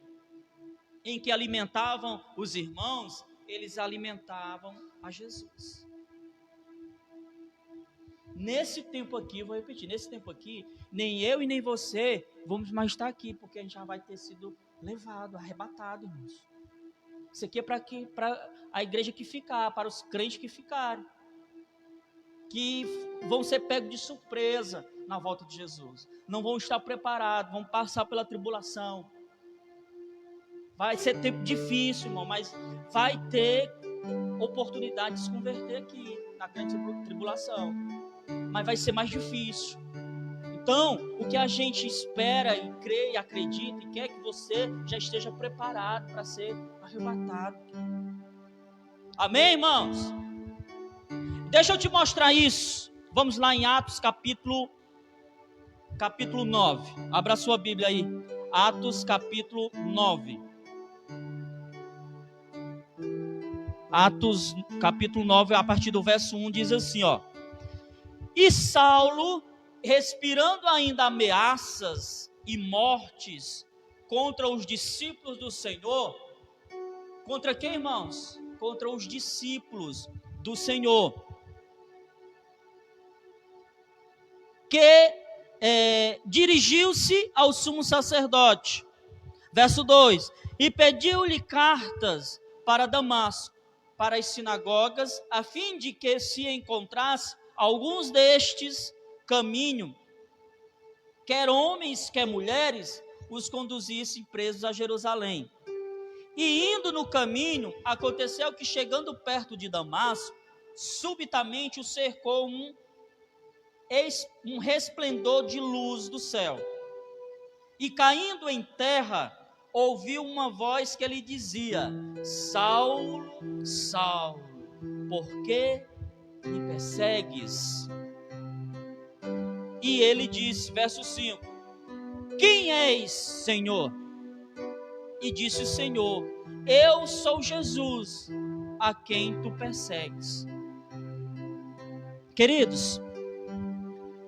em que alimentavam os irmãos, eles alimentavam a Jesus. Nesse tempo aqui, vou repetir, nesse tempo aqui, nem eu e nem você vamos mais estar aqui, porque a gente já vai ter sido levado, arrebatado, irmãos. Isso aqui é para a igreja que ficar, para os crentes que ficarem, que vão ser pegos de surpresa na volta de Jesus. Não vão estar preparados, vão passar pela tribulação. Vai ser tempo difícil, irmão, mas vai ter oportunidade de se converter aqui, na grande tribulação. Mas vai ser mais difícil. Então, o que a gente espera e crê e acredita e quer que você já esteja preparado para ser arrebatado. Amém, irmãos? Deixa eu te mostrar isso. Vamos lá em Atos capítulo 9. Abra sua Bíblia aí. Atos capítulo 9. Atos capítulo 9, a partir do verso 1, diz assim, ó. E Saulo, respirando ainda ameaças e mortes contra os discípulos do Senhor. Contra quem, irmãos? Contra os discípulos do Senhor. Que dirigiu-se ao sumo sacerdote. Verso 2. E pediu-lhe cartas para Damasco, para as sinagogas, a fim de que se encontrasse alguns destes caminho, quer homens, quer mulheres, os conduzissem presos a Jerusalém. E indo no caminho, aconteceu que chegando perto de Damasco, subitamente o cercou um resplendor de luz do céu. E caindo em terra, ouviu uma voz que lhe dizia: Saulo, Saulo, por que me persegues? E ele disse, verso 5: Quem és, Senhor? E disse o Senhor: Eu sou Jesus, a quem tu persegues. Queridos,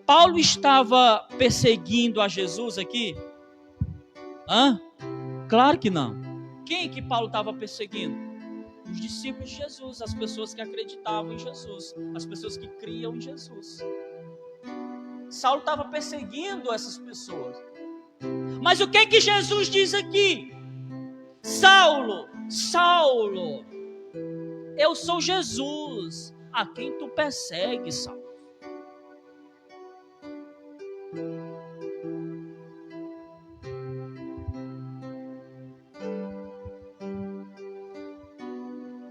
Paulo estava perseguindo a Jesus aqui? Claro que não. Quem que Paulo estava perseguindo? Os discípulos de Jesus, as pessoas que acreditavam em Jesus, as pessoas que criam em Jesus. Saulo estava perseguindo essas pessoas. Mas o que Jesus diz aqui? Saulo, Saulo, eu sou Jesus, a quem tu persegues, Saulo.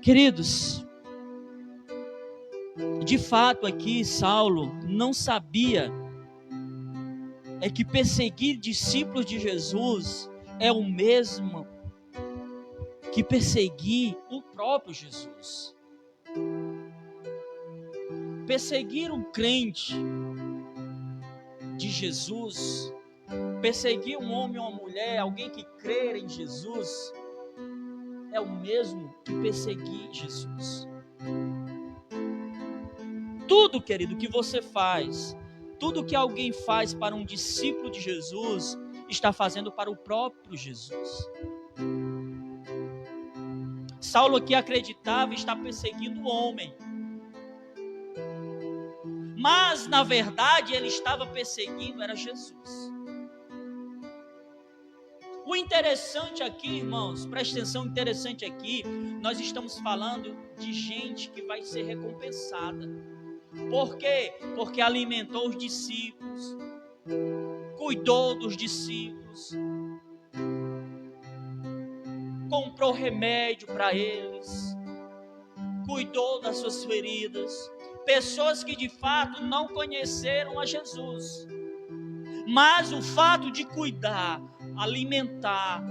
Queridos, de fato aqui Saulo não sabia que perseguir discípulos de Jesus é o mesmo que perseguir o próprio Jesus. Perseguir um crente de Jesus, perseguir um homem ou uma mulher, alguém que crer em Jesus, é o mesmo que perseguir Jesus. Tudo, querido, que você faz, tudo que alguém faz para um discípulo de Jesus, está fazendo para o próprio Jesus. Saulo aqui acreditava estar perseguindo o homem. Mas, na verdade, ele estava perseguindo era Jesus. O interessante aqui, irmãos, presta atenção, interessante aqui, nós estamos falando de gente que vai ser recompensada. Por quê? Porque alimentou os discípulos, cuidou dos discípulos, comprou remédio para eles, cuidou das suas feridas. Pessoas que de fato não conheceram a Jesus, mas o fato de cuidar, alimentar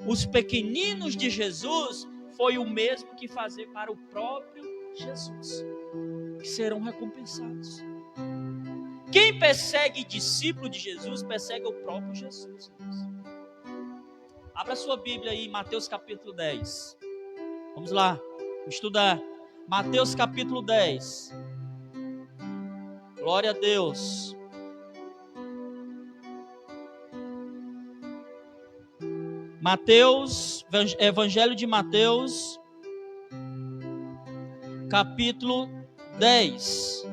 os pequeninos de Jesus foi o mesmo que fazer para o próprio Jesus, que serão recompensados. Quem persegue discípulo de Jesus, persegue o próprio Jesus. Abra sua Bíblia aí, Mateus capítulo 10. Vamos lá, estudar. Mateus capítulo 10. Glória a Deus. Mateus, Evangelho de Mateus, capítulo 10,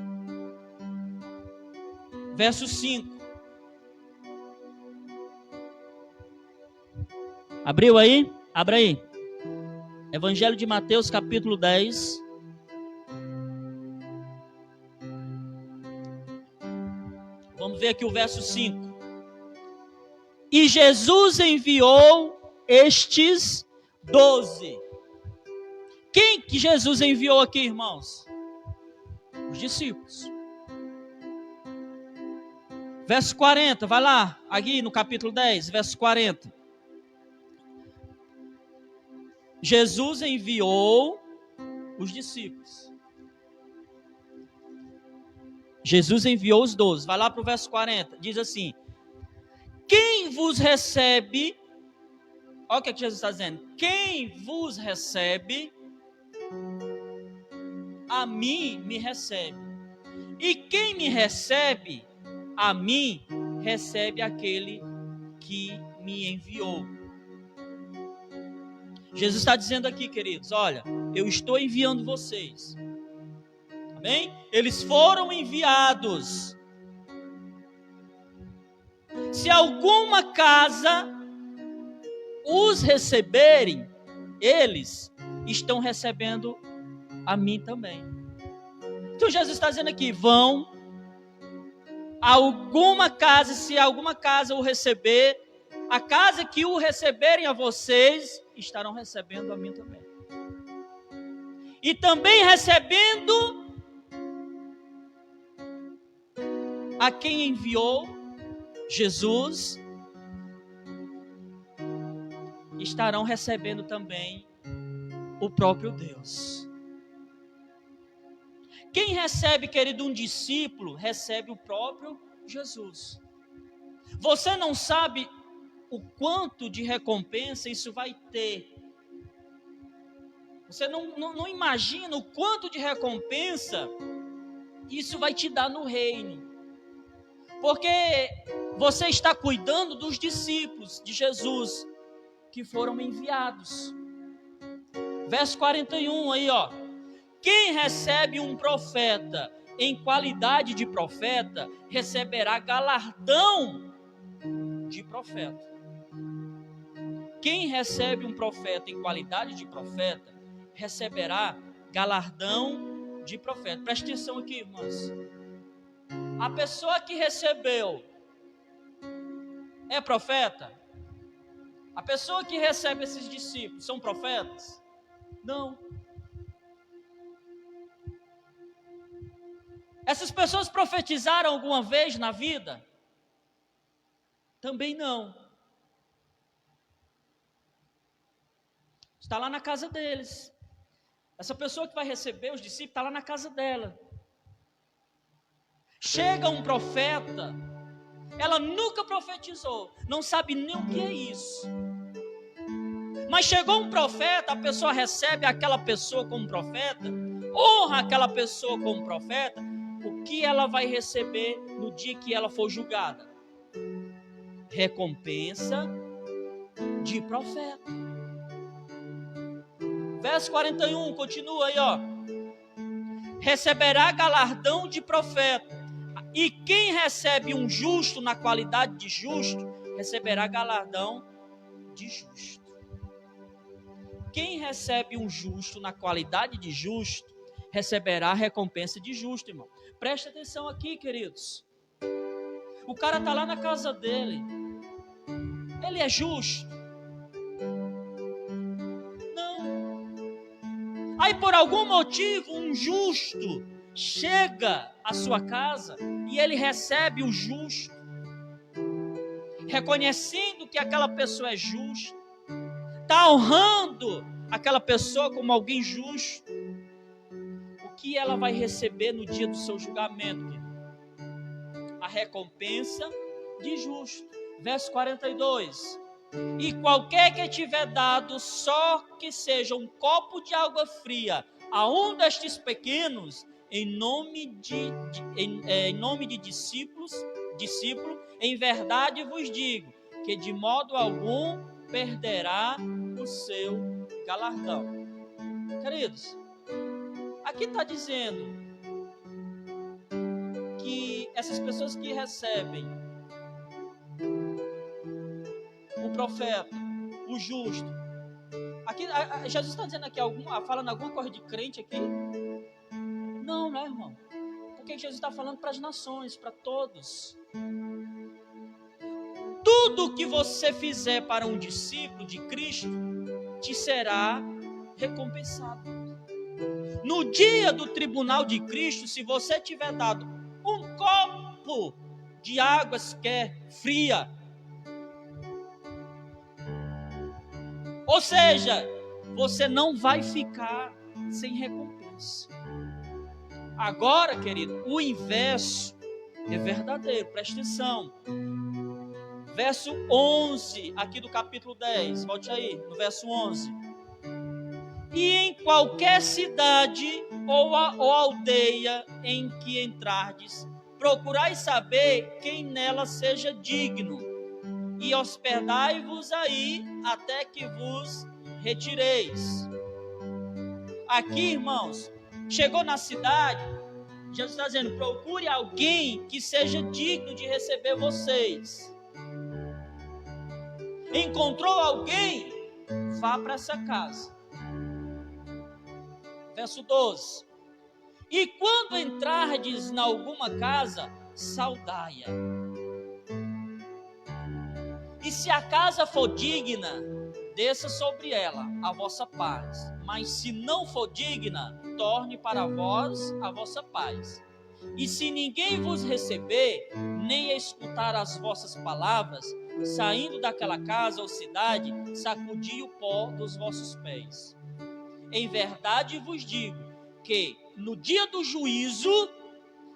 verso 5. Abriu aí? Abra aí. Evangelho de Mateus, capítulo 10. Vamos ver aqui o verso 5. E Jesus enviou estes 12. Quem que Jesus enviou aqui, irmãos? Os discípulos. Verso 40, vai lá, aqui no capítulo 10, verso 40. Jesus enviou os discípulos. Jesus enviou os 12. Vai lá para o verso 40. Diz assim: quem vos recebe, olha o que Jesus está dizendo. Quem vos recebe, a mim me recebe. E quem me recebe, a mim recebe aquele que me enviou. Jesus está dizendo aqui, queridos, olha, eu estou enviando vocês. Amém? Eles foram enviados. Se alguma casa os receberem, eles estão recebendo a mim também. Então Jesus está dizendo aqui, vão a alguma casa, se alguma casa o receber, a casa que o receberem a vocês, estarão recebendo a mim também. E também recebendo a quem enviou, Jesus, estarão recebendo também o próprio Deus. Quem recebe, querido, um discípulo, recebe o próprio Jesus. Você não sabe o quanto de recompensa isso vai ter. Você não imagina o quanto de recompensa isso vai te dar no reino. Porque você está cuidando dos discípulos de Jesus que foram enviados. Verso 41 aí, ó. Quem recebe um profeta em qualidade de profeta, receberá galardão de profeta. Quem recebe um profeta em qualidade de profeta, receberá galardão de profeta. Preste atenção aqui, irmãos. A pessoa que recebeu é profeta? A pessoa que recebe esses discípulos são profetas? Não. Essas pessoas profetizaram alguma vez na vida? Também não. Está lá na casa deles. Essa pessoa que vai receber os discípulos está lá na casa dela. Chega um profeta, ela nunca profetizou, não sabe nem o que é isso. Mas chegou um profeta, a pessoa recebe aquela pessoa como profeta, honra aquela pessoa como profeta. O que ela vai receber no dia que ela for julgada? Recompensa de profeta. Verso 41, continua aí, ó. Receberá galardão de profeta. E quem recebe um justo na qualidade de justo, receberá galardão de justo. Quem recebe um justo na qualidade de justo, receberá a recompensa de justo, irmão. Preste atenção aqui, queridos. O cara está lá na casa dele. Ele é justo? Não. Aí por algum motivo um justo chega à sua casa e ele recebe o justo, reconhecendo que aquela pessoa é justa, está honrando aquela pessoa como alguém justo. O que ela vai receber no dia do seu julgamento, querido? A recompensa de justo. Verso 42. E qualquer que tiver dado só que seja um copo de água fria a um destes pequenos, em nome de discípulo, em verdade vos digo, que de modo algum perderá o seu galardão. Queridos, aqui está dizendo que essas pessoas que recebem o profeta, o justo, aqui Jesus está dizendo aqui, falando alguma coisa de crente aqui? Não, né, irmão? Porque Jesus está falando para as nações, para todos. Tudo que você fizer para um discípulo de Cristo te será recompensado. No dia do tribunal de Cristo, se você tiver dado um copo de água sequer fria, ou seja, você não vai ficar sem recompensa. Agora, querido, o inverso é verdadeiro, presta atenção. Verso 11, aqui do capítulo 10, volte aí, no verso 11. E em qualquer cidade ou aldeia em que entrardes, procurai saber quem nela seja digno, e hospedai-vos aí até que vos retireis. Aqui, irmãos, chegou na cidade, Jesus está dizendo, procure alguém que seja digno de receber vocês. Encontrou alguém? Vá para essa casa. Verso 12. E quando entrardes em alguma casa, saudai-a. E se a casa for digna, desça sobre ela a vossa paz. Mas se não for digna, torne para vós a vossa paz. E se ninguém vos receber, nem escutar as vossas palavras, saindo daquela casa ou cidade, sacudi o pó dos vossos pés. Em verdade vos digo que no dia do juízo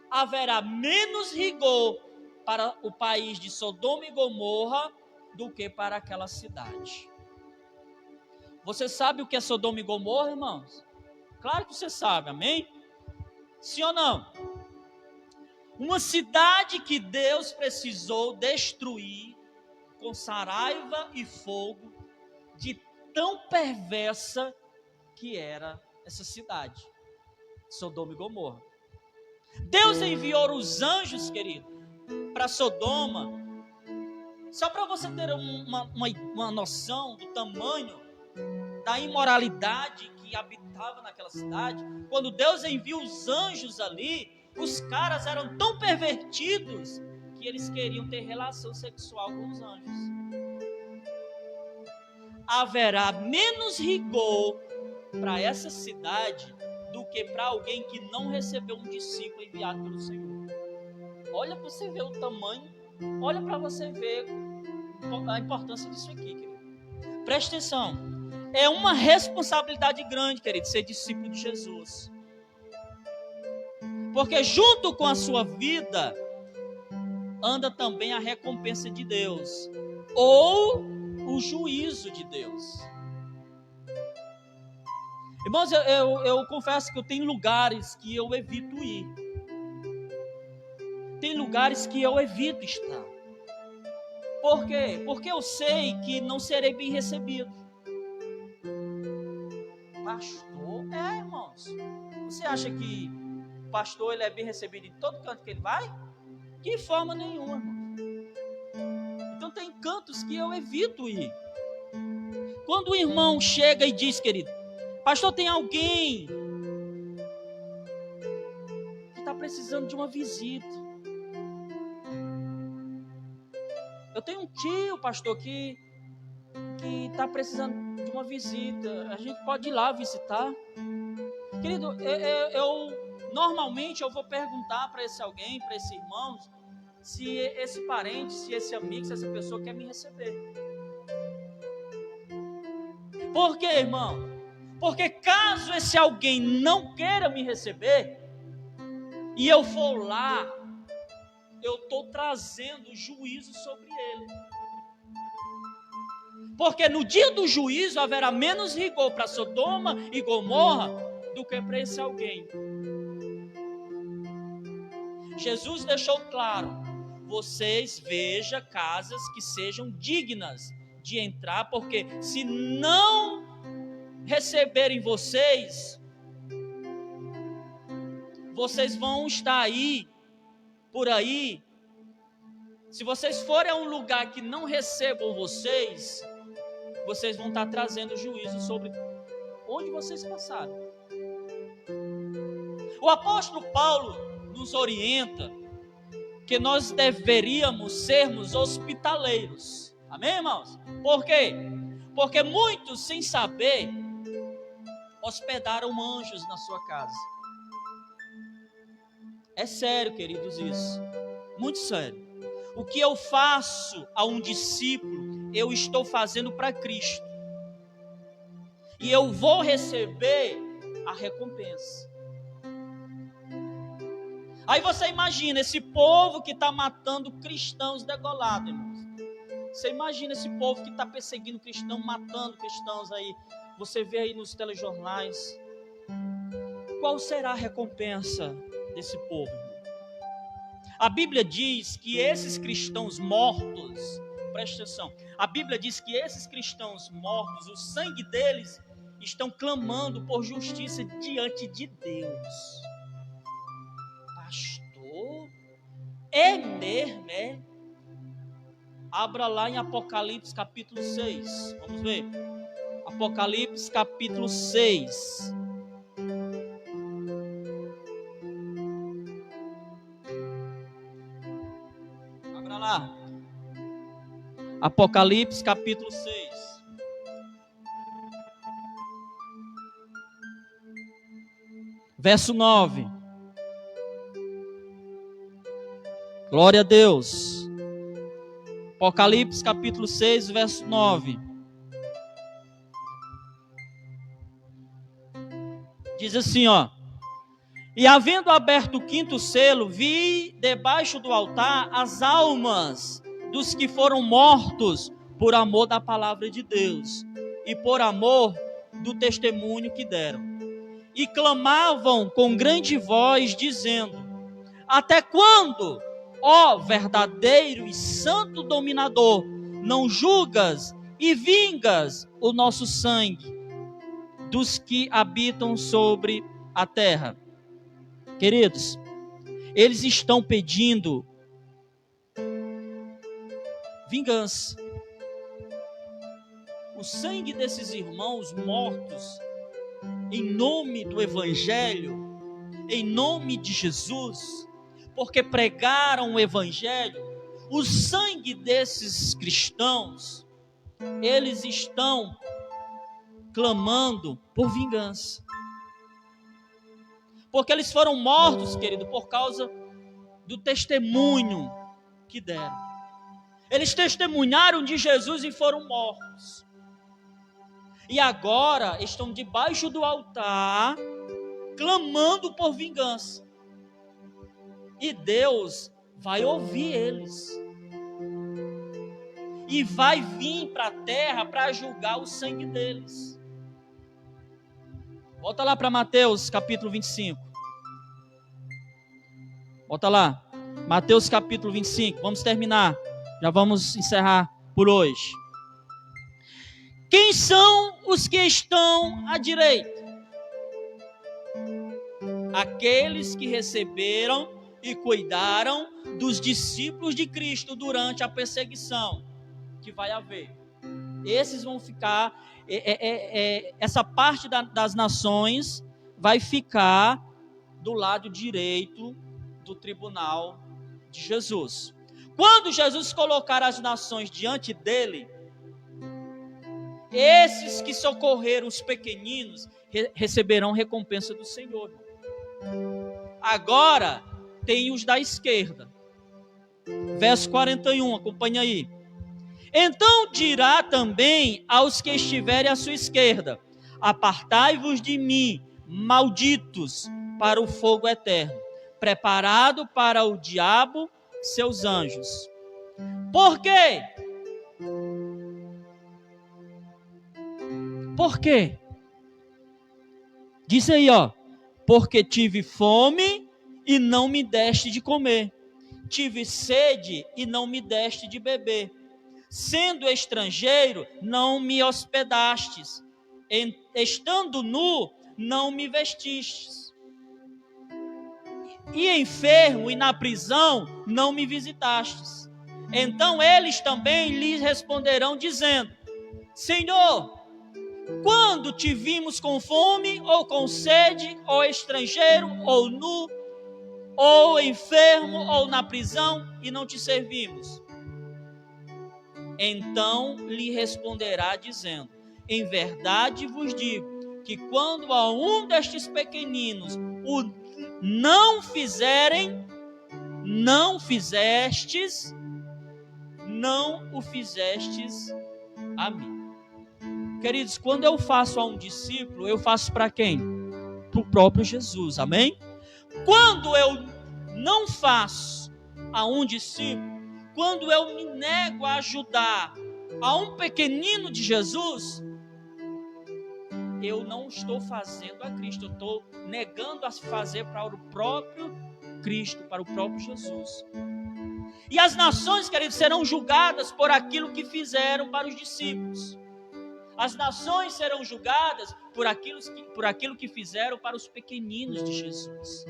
haverá menos rigor para o país de Sodoma e Gomorra do que para aquela cidade. Você sabe o que é Sodoma e Gomorra, irmãos? Claro que você sabe, amém? Sim ou não? Uma cidade que Deus precisou destruir com saraiva e fogo, de tão perversa que era essa cidade, Sodoma e Gomorra. Deus enviou os anjos, querido, para Sodoma, só para você ter uma noção do tamanho da imoralidade que habitava naquela cidade. Quando Deus envia os anjos ali, os caras eram tão pervertidos que eles queriam ter relação sexual com os anjos. Haverá menos rigor para essa cidade do que para alguém que não recebeu um discípulo enviado pelo Senhor. Olha para você ver o tamanho, olha para você ver a importância disso aqui, querido. Preste atenção, é uma responsabilidade grande, querido, ser discípulo de Jesus. Porque junto com a sua vida, anda também a recompensa de Deus, ou o juízo de Deus. Irmãos, eu confesso que eu tenho lugares que eu evito ir. Tem lugares que eu evito estar. Por quê? Porque eu sei que não serei bem recebido. Pastor? Irmãos. Você acha que o pastor ele é bem recebido em todo canto que ele vai? De forma nenhuma, irmão. Então tem cantos que eu evito ir. Quando o irmão chega e diz, querido, pastor, tem alguém precisando de uma visita. Eu tenho um tio, pastor, que está precisando de uma visita. A gente pode ir lá visitar. Querido, normalmente eu vou perguntar para esse alguém, para esse irmão, se esse parente, se esse amigo, se essa pessoa quer me receber. Por quê, irmão? Porque caso esse alguém não queira me receber, e eu for lá, eu estou trazendo juízo sobre ele. Porque no dia do juízo haverá menos rigor para Sodoma e Gomorra do que para esse alguém. Jesus deixou claro: vocês vejam casas que sejam dignas de entrar, porque se não receberem vocês vão estar aí, por aí. Se vocês forem a um lugar que não recebam vocês vão estar trazendo juízo sobre onde vocês passaram. O apóstolo Paulo nos orienta que nós deveríamos sermos hospitaleiros. Amém, irmãos? Por quê? Porque muitos, sem saber, hospedaram anjos na sua casa. É sério, queridos, isso. Muito sério. O que eu faço a um discípulo, eu estou fazendo para Cristo. E eu vou receber a recompensa. Aí você imagina esse povo que está matando cristãos degolados, irmãos. Você imagina esse povo que está perseguindo cristãos, matando cristãos aí. Você vê aí nos telejornais. Qual será a recompensa desse povo? A Bíblia diz que esses cristãos mortos, presta atenção, a Bíblia diz que esses cristãos mortos, o sangue deles, estão clamando por justiça diante de Deus. Pastor, é mesmo, é? Abra lá em Apocalipse capítulo 6, vamos ver. Apocalipse capítulo 6. Abra lá. Apocalipse capítulo 6. Verso 9. Glória a Deus. Apocalipse capítulo 6, verso 9. Diz assim, ó: e havendo aberto o quinto selo, vi debaixo do altar as almas dos que foram mortos por amor da palavra de Deus e por amor do testemunho que deram. E clamavam com grande voz, dizendo: até quando, ó verdadeiro e santo dominador, não julgas e vingas o nosso sangue dos que habitam sobre a terra? Queridos, eles estão pedindo vingança. O sangue desses irmãos mortos, em nome do Evangelho, em nome de Jesus, porque pregaram o Evangelho, o sangue desses cristãos, eles estão clamando por vingança. Porque eles foram mortos, querido, por causa do testemunho que deram. Eles testemunharam de Jesus e foram mortos. E agora estão debaixo do altar, clamando por vingança. E Deus vai ouvir eles. E vai vir para a terra para julgar o sangue deles. Volta lá para Mateus capítulo 25. Volta lá. Mateus capítulo 25. Vamos terminar. Já vamos encerrar por hoje. Quem são os que estão à direita? Aqueles que receberam e cuidaram dos discípulos de Cristo durante a perseguição que vai haver. Esses vão ficar, essa parte das nações vai ficar do lado direito do tribunal de Jesus. Quando Jesus colocar as nações diante dele, esses que socorreram os pequeninos receberão recompensa do Senhor. Agora tem os da esquerda. Verso 41, acompanha aí. Então dirá também aos que estiverem à sua esquerda: apartai-vos de mim, malditos, para o fogo eterno, preparado para o diabo, seus anjos. Por quê? Por quê? Diz aí, porque tive fome e não me deste de comer, tive sede e não me deste de beber, sendo estrangeiro, não me hospedastes, estando nu, não me vestistes, e enfermo e na prisão, não me visitastes. Então eles também lhes responderão, dizendo: Senhor, quando te vimos com fome, ou com sede, ou estrangeiro, ou nu, ou enfermo, ou na prisão, e não te servimos? Então lhe responderá, dizendo: em verdade vos digo, que quando a um destes pequeninos o não fizerem, não fizestes, não o fizestes a mim. Queridos, quando eu faço a um discípulo, eu faço para quem? Para o próprio Jesus, amém? Quando eu não faço a um discípulo, quando eu me nego a ajudar a um pequenino de Jesus, eu não estou fazendo a Cristo, eu estou negando a fazer para o próprio Cristo, para o próprio Jesus. E as nações, queridos, serão julgadas por aquilo que fizeram para os discípulos. As nações serão julgadas por aquilo que fizeram para os pequeninos de Jesus.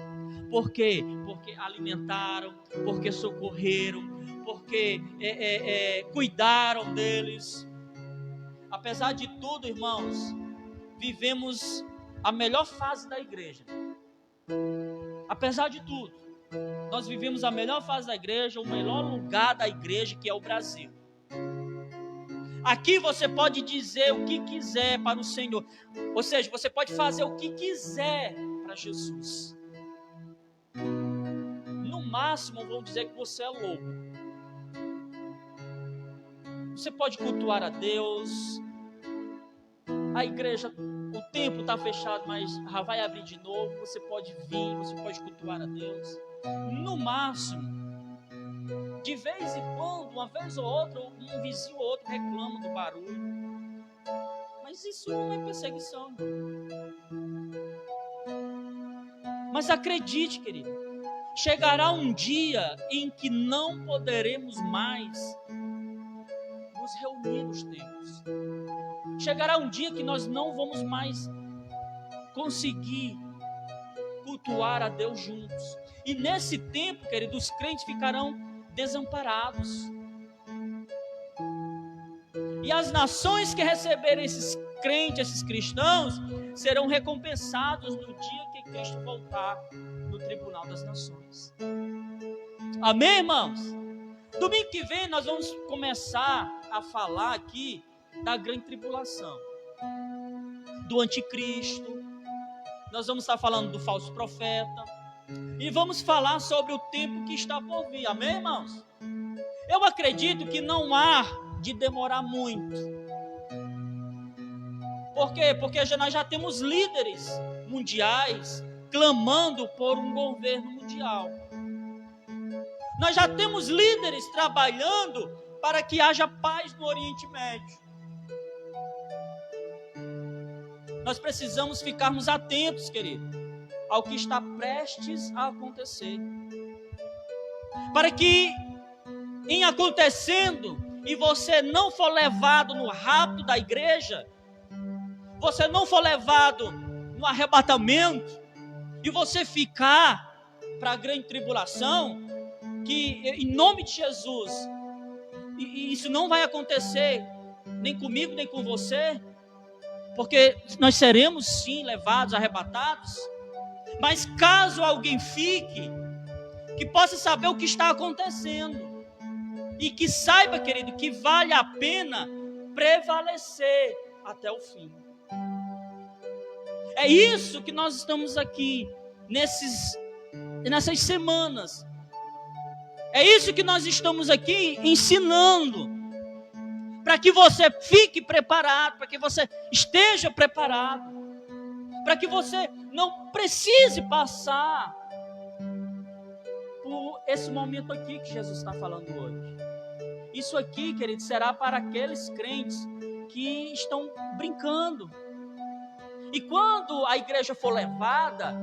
Por quê? Porque alimentaram, porque socorreram, porque cuidaram deles. Apesar de tudo, irmãos, vivemos a melhor fase da igreja. Apesar de tudo, nós vivemos a melhor fase da igreja, o melhor lugar da igreja, que é o Brasil. Aqui você pode dizer o que quiser para o Senhor. Ou seja, você pode fazer o que quiser para Jesus. No máximo, vão dizer que você é louco. Você pode cultuar a Deus. A igreja, o templo está fechado, mas já vai abrir de novo. Você pode vir, você pode cultuar a Deus. No máximo, de vez em quando, uma vez ou outra, um vizinho ou outro reclama do barulho. Mas isso não é perseguição. Mas acredite, querido, chegará um dia em que não poderemos mais nos reunir nos templos. Chegará um dia que nós não vamos mais conseguir cultuar a Deus juntos. E nesse tempo, querido, os crentes ficarão desamparados. E as nações que receberem esses crentes, esses cristãos, serão recompensados no dia que Cristo voltar no tribunal das nações. Amém, irmãos? Domingo que vem nós vamos começar a falar aqui da grande tribulação, do anticristo. Nós vamos estar falando do falso profeta. E vamos falar sobre o tempo que está por vir. Amém, irmãos? Eu acredito que não há de demorar muito. Por quê? Porque nós já temos líderes mundiais clamando por um governo mundial. Nós já temos líderes trabalhando para que haja paz no Oriente Médio. Nós precisamos ficarmos atentos, querido, ao que está prestes a acontecer, para que, em acontecendo, e você não for levado no rapto da igreja, você não for levado no arrebatamento, e você ficar para a grande tribulação, que em nome de Jesus, e isso não vai acontecer, nem comigo, nem com você, porque nós seremos sim levados, arrebatados. Mas caso alguém fique, que possa saber o que está acontecendo. E que saiba, querido, que vale a pena prevalecer até o fim. É isso que nós estamos aqui nessas semanas. É isso que nós estamos aqui ensinando. Para que você fique preparado, para que você esteja preparado. Para que você não precise passar por esse momento aqui que Jesus está falando hoje. Isso aqui, querido, será para aqueles crentes que estão brincando. E quando a igreja for levada,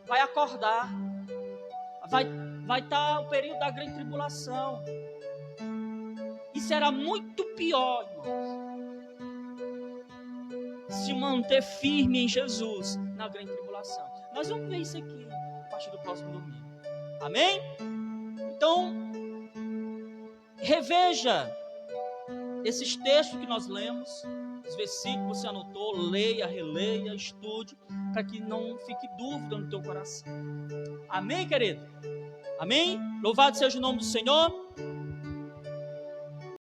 vai acordar. Vai estar o período da grande tribulação. E será muito pior, irmãos, se manter firme em Jesus na grande tribulação. Nós vamos ver isso aqui a partir do próximo domingo. Amém? Então, reveja esses textos que nós lemos, os versículos que você anotou, leia, releia, estude, para que não fique dúvida no teu coração. Amém, querido? Amém? Louvado seja o nome do Senhor.